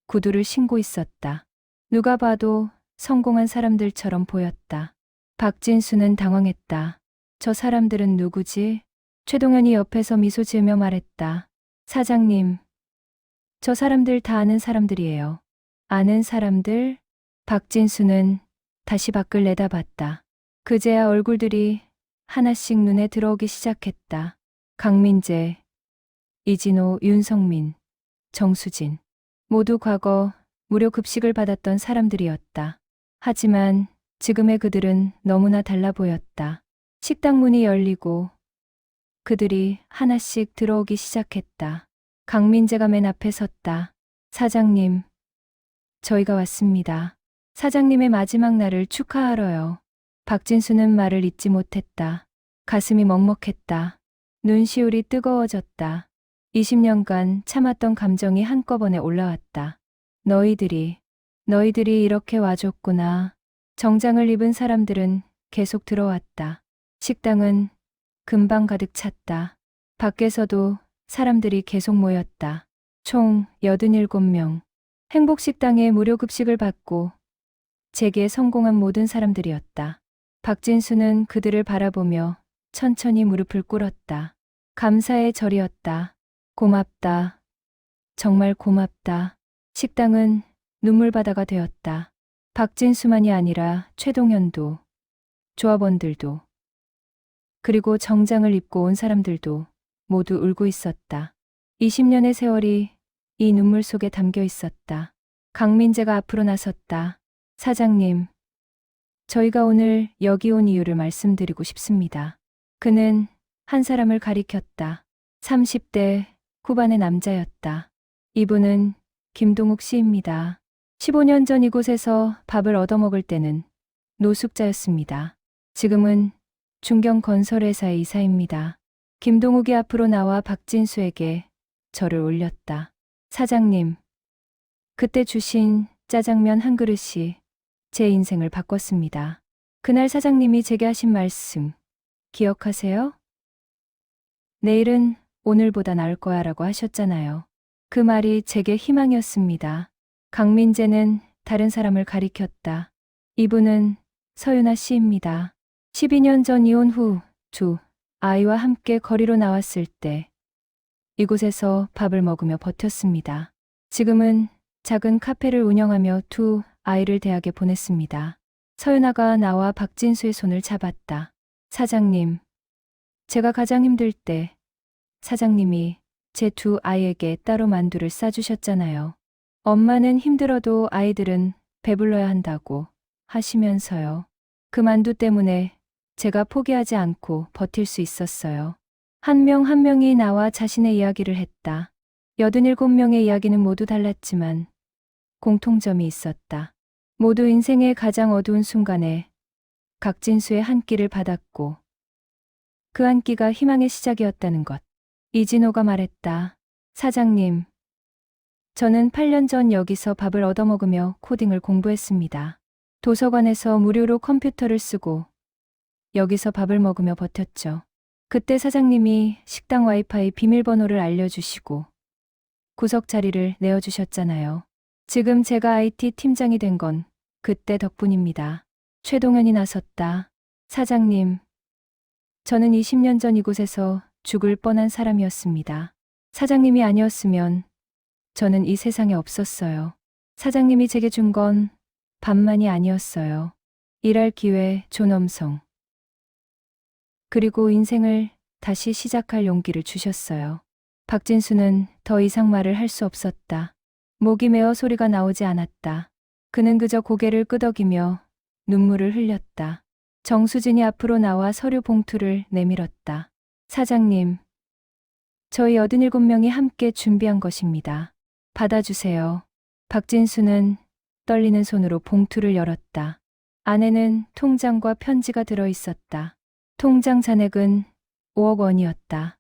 구두를 신고 있었다. 누가 봐도 성공한 사람들처럼 보였다. 박진수는 당황했다. 저 사람들은 누구지? 최동현이 옆에서 미소 지으며 말했다. 사장님, 저 사람들 다 아는 사람들이에요. 아는 사람들? 박진수는 다시 밖을 내다봤다. 그제야 얼굴들이 하나씩 눈에 들어오기 시작했다. 강민재, 이진호, 윤성민, 정수진. 모두 과거 무료 급식을 받았던 사람들이었다. 하지만 지금의 그들은 너무나 달라 보였다. 식당 문이 열리고 그들이 하나씩 들어오기 시작했다. 강민재가 맨 앞에 섰다. 사장님, 저희가 왔습니다. 사장님의 마지막 날을 축하하러요. 박진수는 말을 잇지 못했다. 가슴이 먹먹했다. 눈시울이 뜨거워졌다. 20년간 참았던 감정이 한꺼번에 올라왔다. 너희들이 이렇게 와줬구나. 정장을 입은 사람들은 계속 들어왔다. 식당은 금방 가득 찼다. 밖에서도 사람들이 계속 모였다. 총 87명. 행복식당에 무료 급식을 받고 재기에 성공한 모든 사람들이었다. 박진수는 그들을 바라보며 천천히 무릎을 꿇었다. 감사의 절이었다. 고맙다. 정말 고맙다. 식당은 눈물바다가 되었다. 박진수만이 아니라 최동현도, 조합원들도, 그리고 정장을 입고 온 사람들도 모두 울고 있었다. 20년의 세월이 이 눈물 속에 담겨 있었다. 강민재가 앞으로 나섰다. 사장님, 저희가 오늘 여기 온 이유를 말씀드리고 싶습니다. 그는 한 사람을 가리켰다. 30대 후반의 남자였다. 이분은 김동욱 씨입니다. 15년 전 이곳에서 밥을 얻어먹을 때는 노숙자였습니다. 지금은 중경건설회사의 이사입니다. 김동욱이 앞으로 나와 박진수에게 절을 올렸다. 사장님, 그때 주신 짜장면 한 그릇이 제 인생을 바꿨습니다. 그날 사장님이 제게 하신 말씀 기억하세요? 내일은 오늘보다 나을 거야 라고 하셨잖아요. 그 말이 제게 희망이었습니다. 강민재는 다른 사람을 가리켰다. 이분은 서윤아 씨입니다. 12년 전 이혼 후 두 아이와 함께 거리로 나왔을 때 이곳에서 밥을 먹으며 버텼습니다. 지금은 작은 카페를 운영하며 두 아이를 대학에 보냈습니다. 서윤아가 나와 박진수의 손을 잡았다. 사장님, 제가 가장 힘들 때 사장님이 제 두 아이에게 따로 만두를 싸주셨잖아요. 엄마는 힘들어도 아이들은 배불러야 한다고 하시면서요. 그 만두 때문에 제가 포기하지 않고 버틸 수 있었어요. 한 명 한 명이 나와 자신의 이야기를 했다. 87명의 이야기는 모두 달랐지만 공통점이 있었다. 모두 인생의 가장 어두운 순간에 각진수의 한 끼를 받았고 그 한 끼가 희망의 시작이었다는 것. 이진호가 말했다. 사장님, 저는 8년 전 여기서 밥을 얻어먹으며 코딩을 공부했습니다. 도서관에서 무료로 컴퓨터를 쓰고 여기서 밥을 먹으며 버텼죠. 그때 사장님이 식당 와이파이 비밀번호를 알려주시고 구석 자리를 내어주셨잖아요. 지금 제가 IT 팀장이 된 건 그때 덕분입니다. 최동현이 나섰다. 사장님, 저는 20년 전 이곳에서 죽을 뻔한 사람이었습니다. 사장님이 아니었으면 저는 이 세상에 없었어요. 사장님이 제게 준 건 밥만이 아니었어요. 일할 기회, 존엄성. 그리고 인생을 다시 시작할 용기를 주셨어요. 박진수는 더 이상 말을 할 수 없었다. 목이 메어 소리가 나오지 않았다. 그는 그저 고개를 끄덕이며 눈물을 흘렸다. 정수진이 앞으로 나와 서류 봉투를 내밀었다. 사장님, 저희 87명이 함께 준비한 것입니다. 받아주세요. 박진수는 떨리는 손으로 봉투를 열었다. 안에는 통장과 편지가 들어 있었다. 통장 잔액은 5억 원이었다.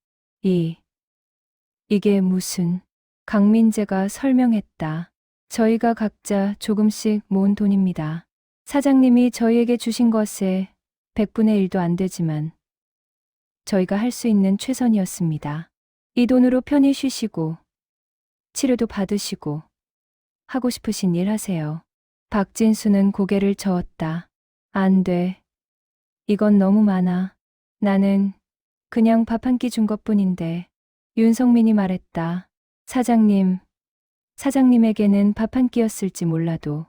이게 무슨... 강민재가 설명했다. 저희가 각자 조금씩 모은 돈입니다. 사장님이 저희에게 주신 것의 100분의 1도 안 되지만 저희가 할 수 있는 최선이었습니다. 이 돈으로 편히 쉬시고 치료도 받으시고 하고 싶으신 일 하세요. 박진수는 고개를 저었다. 안 돼. 이건 너무 많아. 나는 그냥 밥 한 끼 준 것뿐인데. 윤성민이 말했다. 사장님에게는 밥 한 끼였을지 몰라도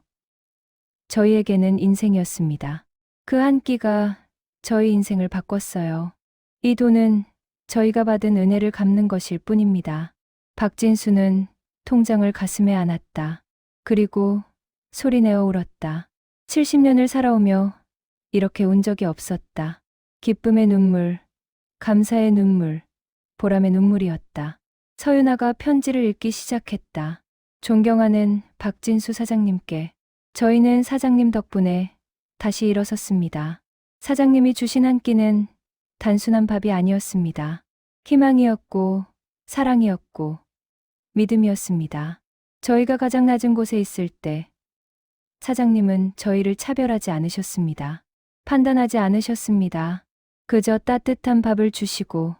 저희에게는 인생이었습니다. 그 한 끼가 저희 인생을 바꿨어요. 이 돈은 저희가 받은 은혜를 갚는 것일 뿐입니다. 박진수는 통장을 가슴에 안았다. 그리고 소리내어 울었다. 70년을 살아오며 이렇게 운 적이 없었다. 기쁨의 눈물, 감사의 눈물, 보람의 눈물이었다. 서윤아가 편지를 읽기 시작했다. 존경하는 박진수 사장님께 저희는 사장님 덕분에 다시 일어섰습니다. 사장님이 주신 한 끼는 단순한 밥이 아니었습니다. 희망이었고 사랑이었고 믿음이었습니다. 저희가 가장 낮은 곳에 있을 때 사장님은 저희를 차별하지 않으셨습니다. 판단하지 않으셨습니다. 그저 따뜻한 밥을 주시고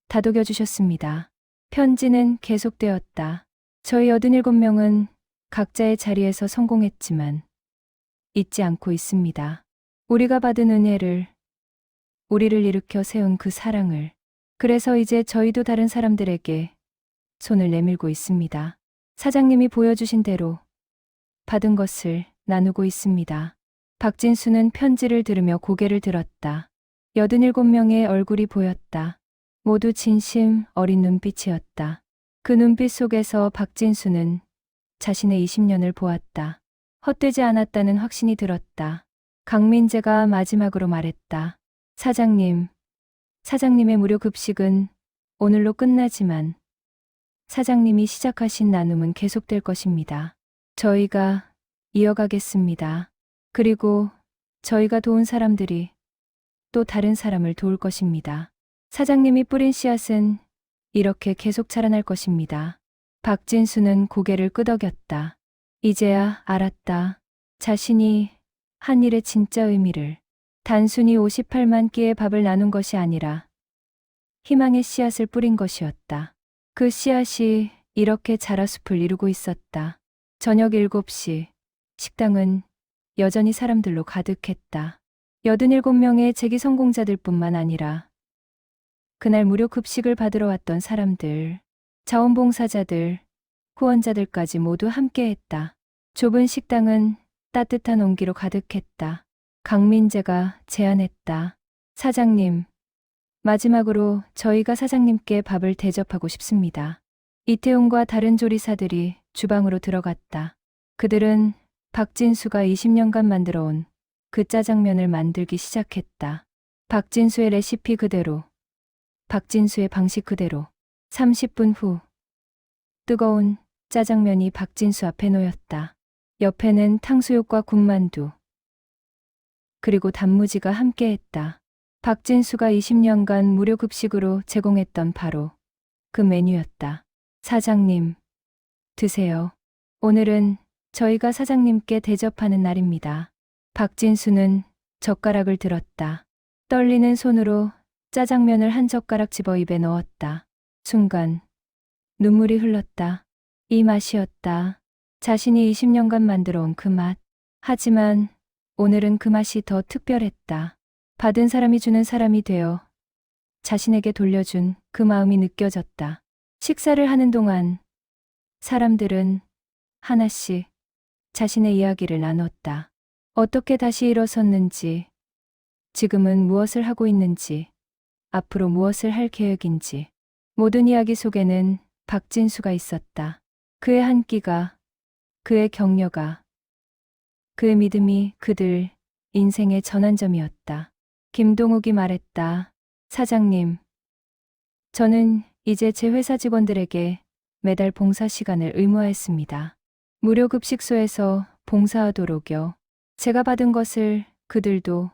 다독여 주셨습니다. 편지는 계속되었다. 저희 87명은 각자의 자리에서 성공했지만 잊지 않고 있습니다. 우리가 받은 은혜를, 우리를 일으켜 세운 그 사랑을. 그래서 이제 저희도 다른 사람들에게 손을 내밀고 있습니다. 사장님이 보여주신 대로 받은 것을 나누고 있습니다. 박진수는 편지를 들으며 고개를 들었다. 87명의 얼굴이 보였다. 모두 진심 어린 눈빛이었다. 그 눈빛 속에서 박진수는 자신의 20년을 보았다. 헛되지 않았다는 확신이 들었다. 강민재가 마지막으로 말했다. 사장님의 무료 급식은 오늘로 끝나지만 사장님이 시작하신 나눔은 계속될 것입니다. 저희가 이어가겠습니다. 그리고 저희가 도운 사람들이 또 다른 사람을 도울 것입니다. 사장님이 뿌린 씨앗은 이렇게 계속 자라날 것입니다. 박진수는 고개를 끄덕였다. 이제야 알았다. 자신이 한 일의 진짜 의미를. 단순히 58만 끼의 밥을 나눈 것이 아니라 희망의 씨앗을 뿌린 것이었다. 그 씨앗이 이렇게 자라 숲을 이루고 있었다. 저녁 7시 식당은 여전히 사람들로 가득했다. 87명의 재기 성공자들뿐만 아니라 그날 무료 급식을 받으러 왔던 사람들, 자원봉사자들, 후원자들까지 모두 함께했다. 좁은 식당은 따뜻한 온기로 가득했다. 강민재가 제안했다. 사장님, 마지막으로 저희가 사장님께 밥을 대접하고 싶습니다. 이태훈과 다른 조리사들이 주방으로 들어갔다. 그들은 박진수가 20년간 만들어온 그 짜장면을 만들기 시작했다. 박진수의 레시피 그대로, 박진수의 방식 그대로. 30분 후, 뜨거운 짜장면이 박진수 앞에 놓였다. 옆에는 탕수육과 군만두, 그리고 단무지가 함께했다. 박진수가 20년간 무료 급식으로 제공했던 바로 그 메뉴였다. 사장님, 드세요. 오늘은 저희가 사장님께 대접하는 날입니다. 박진수는 젓가락을 들었다. 떨리는 손으로 짜장면을 한 젓가락 집어 입에 넣었다. 순간 눈물이 흘렀다. 이 맛이었다. 자신이 20년간 만들어온 그 맛. 하지만 오늘은 그 맛이 더 특별했다. 받은 사람이 주는 사람이 되어 자신에게 돌려준 그 마음이 느껴졌다. 식사를 하는 동안 사람들은 하나씩 자신의 이야기를 나눴다. 어떻게 다시 일어섰는지, 지금은 무엇을 하고 있는지, 앞으로 무엇을 할 계획인지. 모든 이야기 속에는 박진수가 있었다. 그의 한 끼가, 그의 격려가, 그의 믿음이 그들 인생의 전환점이었다. 김동욱이 말했다. 사장님, 저는 이제 제 회사 직원들에게 매달 봉사 시간을 의무화했습니다. 무료 급식소에서 봉사하도록요. 제가 받은 것을 그들도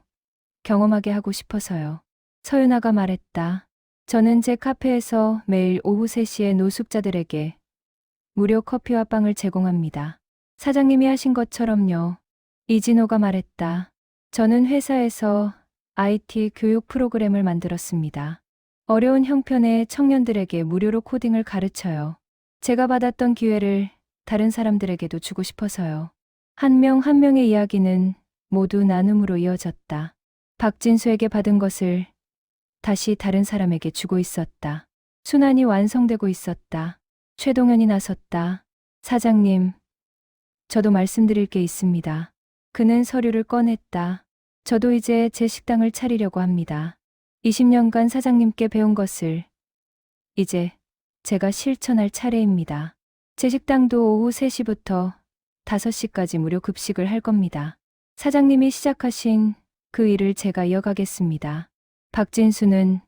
경험하게 하고 싶어서요. 서윤아가 말했다. 저는 제 카페에서 매일 오후 3시에 노숙자들에게 무료 커피와 빵을 제공합니다. 사장님이 하신 것처럼요. 이진호가 말했다. 저는 회사에서 IT 교육 프로그램을 만들었습니다. 어려운 형편의 청년들에게 무료로 코딩을 가르쳐요. 제가 받았던 기회를 다른 사람들에게도 주고 싶어서요. 한 명 한 명의 이야기는 모두 나눔으로 이어졌다. 박진수에게 받은 것을 다시 다른 사람에게 주고 있었다. 순환이 완성되고 있었다. 최동현이 나섰다. 사장님, 저도 말씀드릴 게 있습니다. 그는 서류를 꺼냈다. 저도 이제 제 식당을 차리려고 합니다. 20년간 사장님께 배운 것을 이제 제가 실천할 차례입니다. 제 식당도 오후 3시부터 5시까지 무료 급식을 할 겁니다. 사장님이 시작하신 그 일을 제가 이어가겠습니다. 박진수는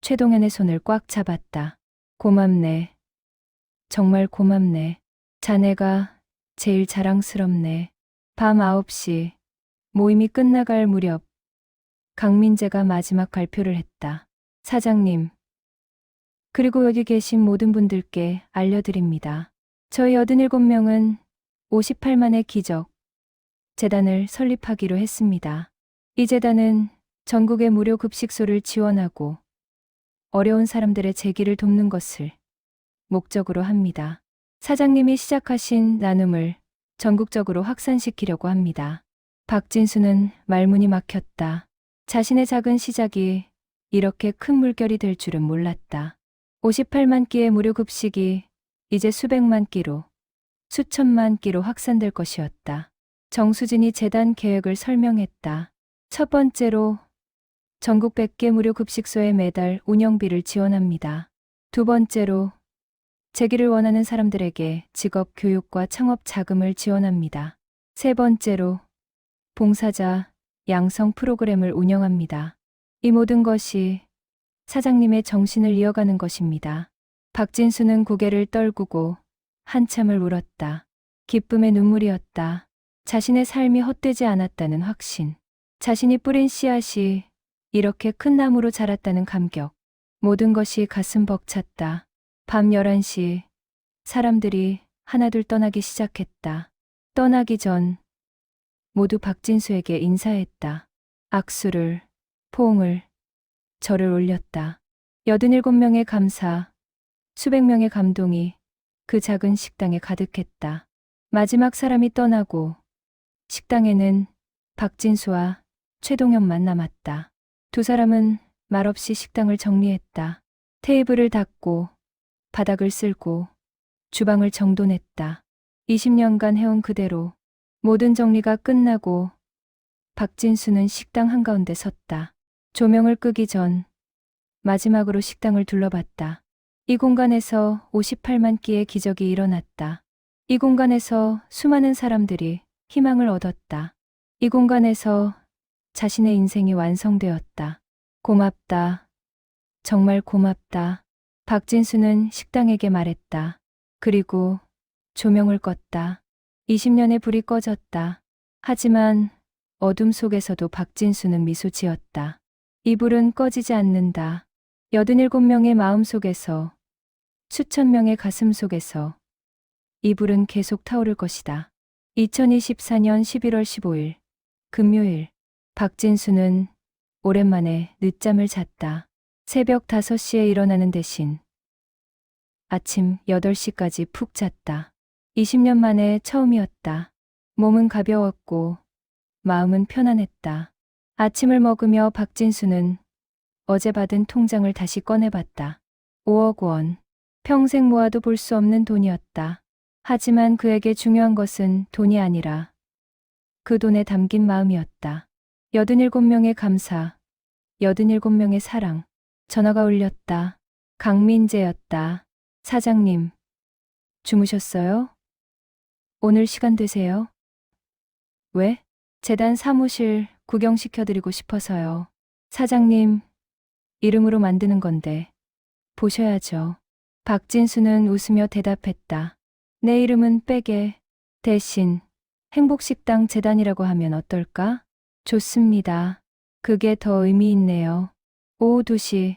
최동현의 손을 꽉 잡았다. 고맙네. 정말 고맙네. 자네가 제일 자랑스럽네. 밤 9시 모임이 끝나갈 무렵 강민재가 마지막 발표를 했다. 사장님, 그리고 여기 계신 모든 분들께 알려드립니다. 저희 87명은 58만의 기적 재단을 설립하기로 했습니다. 이 재단은 전국의 무료 급식소를 지원하고 어려운 사람들의 재기를 돕는 것을 목적으로 합니다. 사장님이 시작하신 나눔을 전국적으로 확산시키려고 합니다. 박진수는 말문이 막혔다. 자신의 작은 시작이 이렇게 큰 물결이 될 줄은 몰랐다. 58만 끼의 무료 급식이 이제 수백만 끼로, 수천만 끼로 확산될 것이었다. 정수진이 재단 계획을 설명했다. 첫 번째로 전국 100개 무료 급식소에 매달 운영비를 지원합니다. 두 번째로 재기를 원하는 사람들에게 직업 교육과 창업 자금을 지원합니다. 세 번째로 봉사자 양성 프로그램을 운영합니다. 이 모든 것이 사장님의 정신을 이어가는 것입니다. 박진수는 고개를 떨구고 한참을 울었다. 기쁨의 눈물이었다. 자신의 삶이 헛되지 않았다는 확신. 자신이 뿌린 씨앗이 이렇게 큰 나무로 자랐다는 감격. 모든 것이 가슴 벅찼다. 밤 11시 사람들이 하나둘 떠나기 시작했다. 떠나기 전 모두 박진수에게 인사했다. 악수를, 포옹을, 절을 올렸다. 87명의 감사, 수백 명의 감동이 그 작은 식당에 가득했다. 마지막 사람이 떠나고 식당에는 박진수와 최동현만 남았다. 두 사람은 말없이 식당을 정리했다. 테이블을 닦고 바닥을 쓸고 주방을 정돈했다. 20년간 해온 그대로 모든 정리가 끝나고 박진수는 식당 한가운데 섰다. 조명을 끄기 전 마지막으로 식당을 둘러봤다. 이 공간에서 58만 끼의 기적이 일어났다. 이 공간에서 수많은 사람들이 희망을 얻었다. 이 공간에서 자신의 인생이 완성되었다. 고맙다. 정말 고맙다. 박진수는 식당에게 말했다. 그리고 조명을 껐다. 20년의 불이 꺼졌다. 하지만 어둠 속에서도 박진수는 미소 지었다. 이 불은 꺼지지 않는다. 87명의 마음 속에서, 수천 명의 가슴 속에서 이 불은 계속 타오를 것이다. 2024년 11월 15일 금요일 박진수는 오랜만에 늦잠을 잤다. 새벽 5시에 일어나는 대신 아침 8시까지 푹 잤다. 20년 만에 처음이었다. 몸은 가벼웠고 마음은 편안했다. 아침을 먹으며 박진수는 어제 받은 통장을 다시 꺼내봤다. 5억 원. 평생 모아도 볼 수 없는 돈이었다. 하지만 그에게 중요한 것은 돈이 아니라 그 돈에 담긴 마음이었다. 87명의 감사, 87명의 사랑. 전화가 울렸다. 강민재였다. 사장님, 주무셨어요? 오늘 시간 되세요? 왜? 재단 사무실 구경시켜드리고 싶어서요. 사장님, 이름으로 만드는 건데 보셔야죠. 박진수는 웃으며 대답했다. 내 이름은 빼게. 대신 행복식당 재단이라고 하면 어떨까? 좋습니다. 그게 더 의미 있네요. 오후 2시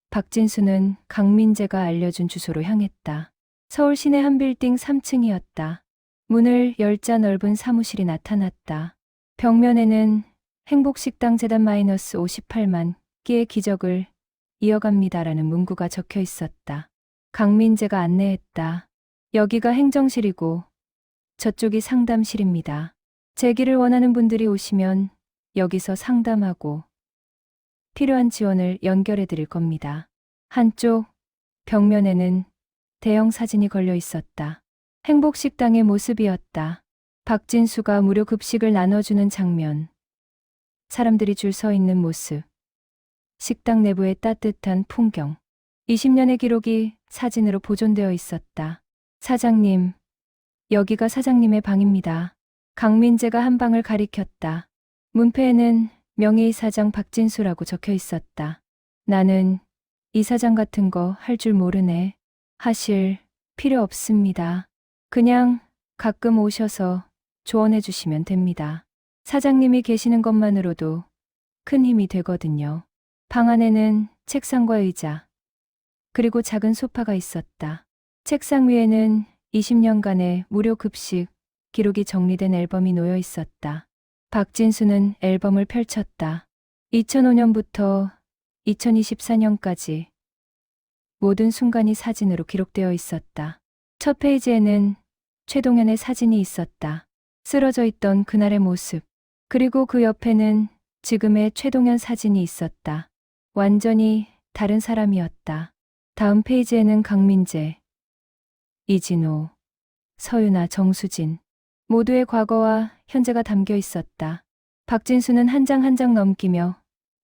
박진수는 강민재가 알려준 주소로 향했다. 서울 시내 한 빌딩 3층이었다. 문을 열자 넓은 사무실이 나타났다. 벽면에는 행복식당 재단 마이너스 58만 끼의 기적을 이어갑니다라는 문구가 적혀 있었다. 강민재가 안내했다. 여기가 행정실이고 저쪽이 상담실입니다. 재기를 원하는 분들이 오시면 여기서 상담하고 필요한 지원을 연결해 드릴 겁니다. 한쪽 벽면에는 대형 사진이 걸려 있었다. 행복식당의 모습이었다. 박진수가 무료 급식을 나눠주는 장면. 사람들이 줄 서 있는 모습. 식당 내부의 따뜻한 풍경. 20년의 기록이 사진으로 보존되어 있었다. 사장님, 여기가 사장님의 방입니다. 강민재가 한 방을 가리켰다. 문패에는 명예이사장 박진수라고 적혀 있었다. 나는 이사장 같은 거 할 줄 모르네. 하실 필요 없습니다. 그냥 가끔 오셔서 조언해 주시면 됩니다. 사장님이 계시는 것만으로도 큰 힘이 되거든요. 방 안에는 책상과 의자, 그리고 작은 소파가 있었다. 책상 위에는 20년간의 무료 급식 기록이 정리된 앨범이 놓여 있었다. 박진수는 앨범을 펼쳤다. 2005년부터 2024년까지 모든 순간이 사진으로 기록되어 있었다. 첫 페이지에는 최동현의 사진이 있었다. 쓰러져 있던 그날의 모습. 그리고 그 옆에는 지금의 최동현 사진이 있었다. 완전히 다른 사람이었다. 다음 페이지에는 강민재, 이진호, 서윤아, 정수진 모두의 과거와 현재가 담겨 있었다. 박진수는 한 장 한 장 넘기며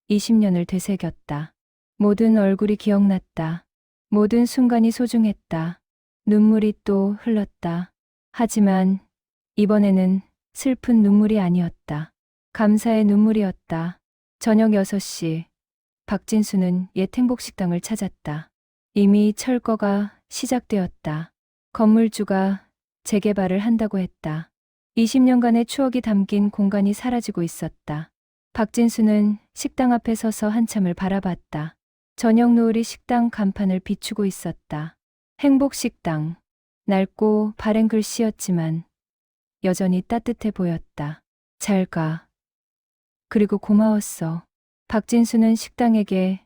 20년을 되새겼다. 모든 얼굴이 기억났다. 모든 순간이 소중했다. 눈물이 또 흘렀다. 하지만 이번에는 슬픈 눈물이 아니었다. 감사의 눈물이었다. 저녁 6시 박진수는 옛 행복식당을 찾았다. 이미 철거가 시작되었다. 건물주가 재개발을 한다고 했다. 20년간의 추억이 담긴 공간이 사라지고 있었다. 박진수는 식당 앞에 서서 한참을 바라봤다. 저녁 노을이 식당 간판을 비추고 있었다. 행복식당. 낡고 바랜 글씨였지만 여전히 따뜻해 보였다. 잘 가. 그리고 고마웠어. 박진수는 식당에게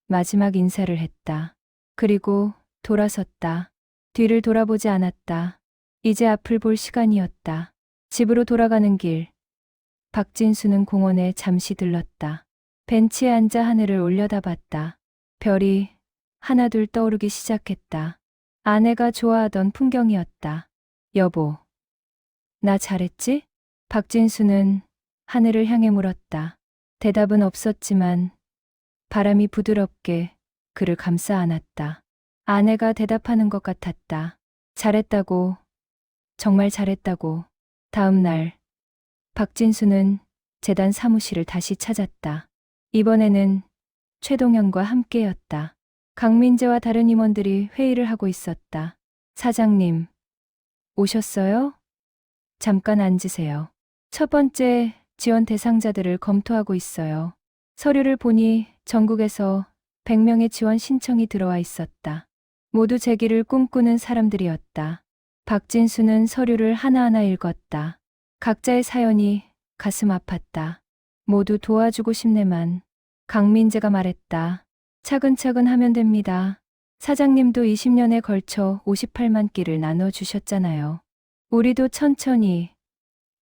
마지막 인사를 했다. 그리고 돌아섰다. 뒤를 돌아보지 않았다. 이제 앞을 볼 시간이었다. 집으로 돌아가는 길. 박진수는 공원에 잠시 들렀다. 벤치에 앉아 하늘을 올려다봤다. 별이 하나둘 떠오르기 시작했다. 아내가 좋아하던 풍경이었다. 여보, 나 잘했지? 박진수는 하늘을 향해 물었다. 대답은 없었지만 바람이 부드럽게 그를 감싸 안았다. 아내가 대답하는 것 같았다. 잘했다고, 정말 잘했다고. 다음 날, 박진수는 재단 사무실을 다시 찾았다. 이번에는 최동현과 함께였다. 강민재와 다른 임원들이 회의를 하고 있었다. 사장님, 오셨어요? 잠깐 앉으세요. 첫 번째 지원 대상자들을 검토하고 있어요. 서류를 보니 전국에서 100명의 지원 신청이 들어와 있었다. 모두 재기를 꿈꾸는 사람들이었다. 박진수는 서류를 하나하나 읽었다. 각자의 사연이 가슴 아팠다. 모두 도와주고 싶네만. 강민재가 말했다. 차근차근 하면 됩니다. 사장님도 20년에 걸쳐 58만 끼를 나눠주셨잖아요. 우리도 천천히,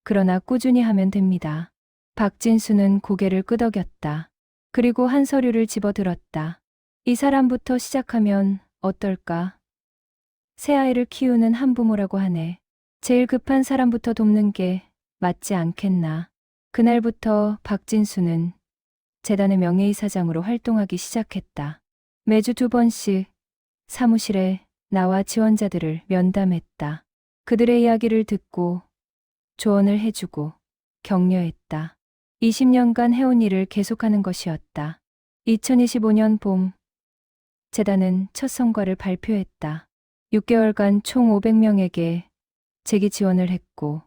그러나 꾸준히 하면 됩니다. 박진수는 고개를 끄덕였다. 그리고 한 서류를 집어들었다. 이 사람부터 시작하면 어떨까? 새아이를 키우는 한부모라고 하네. 제일 급한 사람부터 돕는 게 맞지 않겠나. 그날부터 박진수는 재단의 명예이사장으로 활동하기 시작했다. 매주 2번씩 사무실에 나와 지원자들을 면담했다. 그들의 이야기를 듣고 조언을 해주고 격려했다. 20년간 해온 일을 계속하는 것이었다. 2025년 봄, 재단은 첫 성과를 발표했다. 6개월간 총 500명에게 재기 지원을 했고,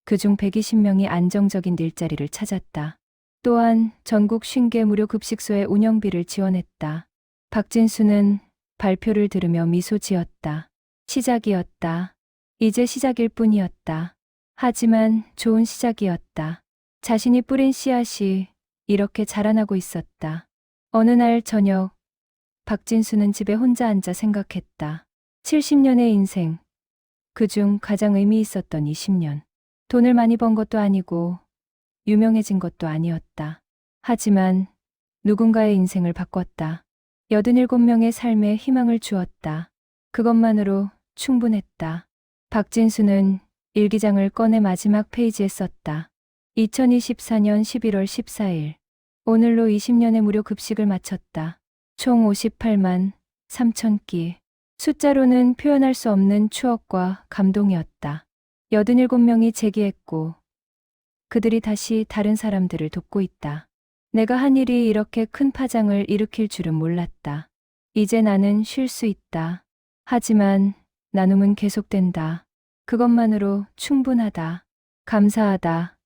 그중 120명이 안정적인 일자리를 찾았다. 또한 전국 50개 무료 급식소의 운영비를 지원했다. 박진수는 발표를 들으며 미소 지었다. 시작이었다. 이제 시작일 뿐이었다. 하지만 좋은 시작이었다. 자신이 뿌린 씨앗이 이렇게 자라나고 있었다. 어느 날 저녁, 박진수는 집에 혼자 앉아 생각했다. 70년의 인생, 그중 가장 의미 있었던 20년. 돈을 많이 번 것도 아니고 유명해진 것도 아니었다. 하지만 누군가의 인생을 바꿨다. 87명의 삶에 희망을 주었다. 그것만으로 충분했다. 박진수는 일기장을 꺼내 마지막 페이지에 썼다. 2024년 11월 14일. 오늘로 20년의 무료 급식을 마쳤다. 총 58만 3천 끼. 숫자로는 표현할 수 없는 추억과 감동이었다. 87명이 재기했고 그들이 다시 다른 사람들을 돕고 있다. 내가 한 일이 이렇게 큰 파장을 일으킬 줄은 몰랐다. 이제 나는 쉴 수 있다. 하지만 나눔은 계속된다. 그것만으로 충분하다. 감사하다.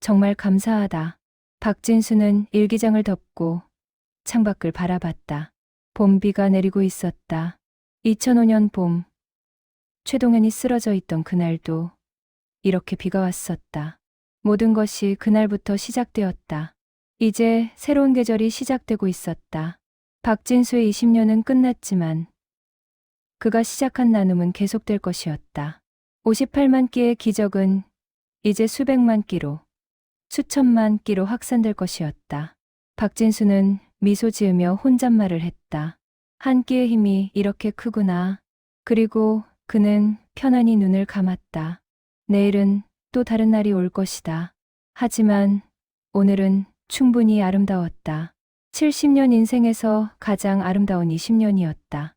정말 감사하다. 박진수는 일기장을 덮고 창밖을 바라봤다. 봄비가 내리고 있었다. 2005년 봄, 최동현이 쓰러져 있던 그날도 이렇게 비가 왔었다. 모든 것이 그날부터 시작되었다. 이제 새로운 계절이 시작되고 있었다. 박진수의 20년은 끝났지만 그가 시작한 나눔은 계속될 것이었다. 58만 끼의 기적은 이제 수백만 끼로, 수천만 끼로 확산될 것이었다. 박진수는 미소 지으며 혼잣말을 했다. 한 끼의 힘이 이렇게 크구나. 그리고 그는 편안히 눈을 감았다. 내일은 또 다른 날이 올 것이다. 하지만 오늘은 충분히 아름다웠다. 70년 인생에서 가장 아름다운 20년이었다.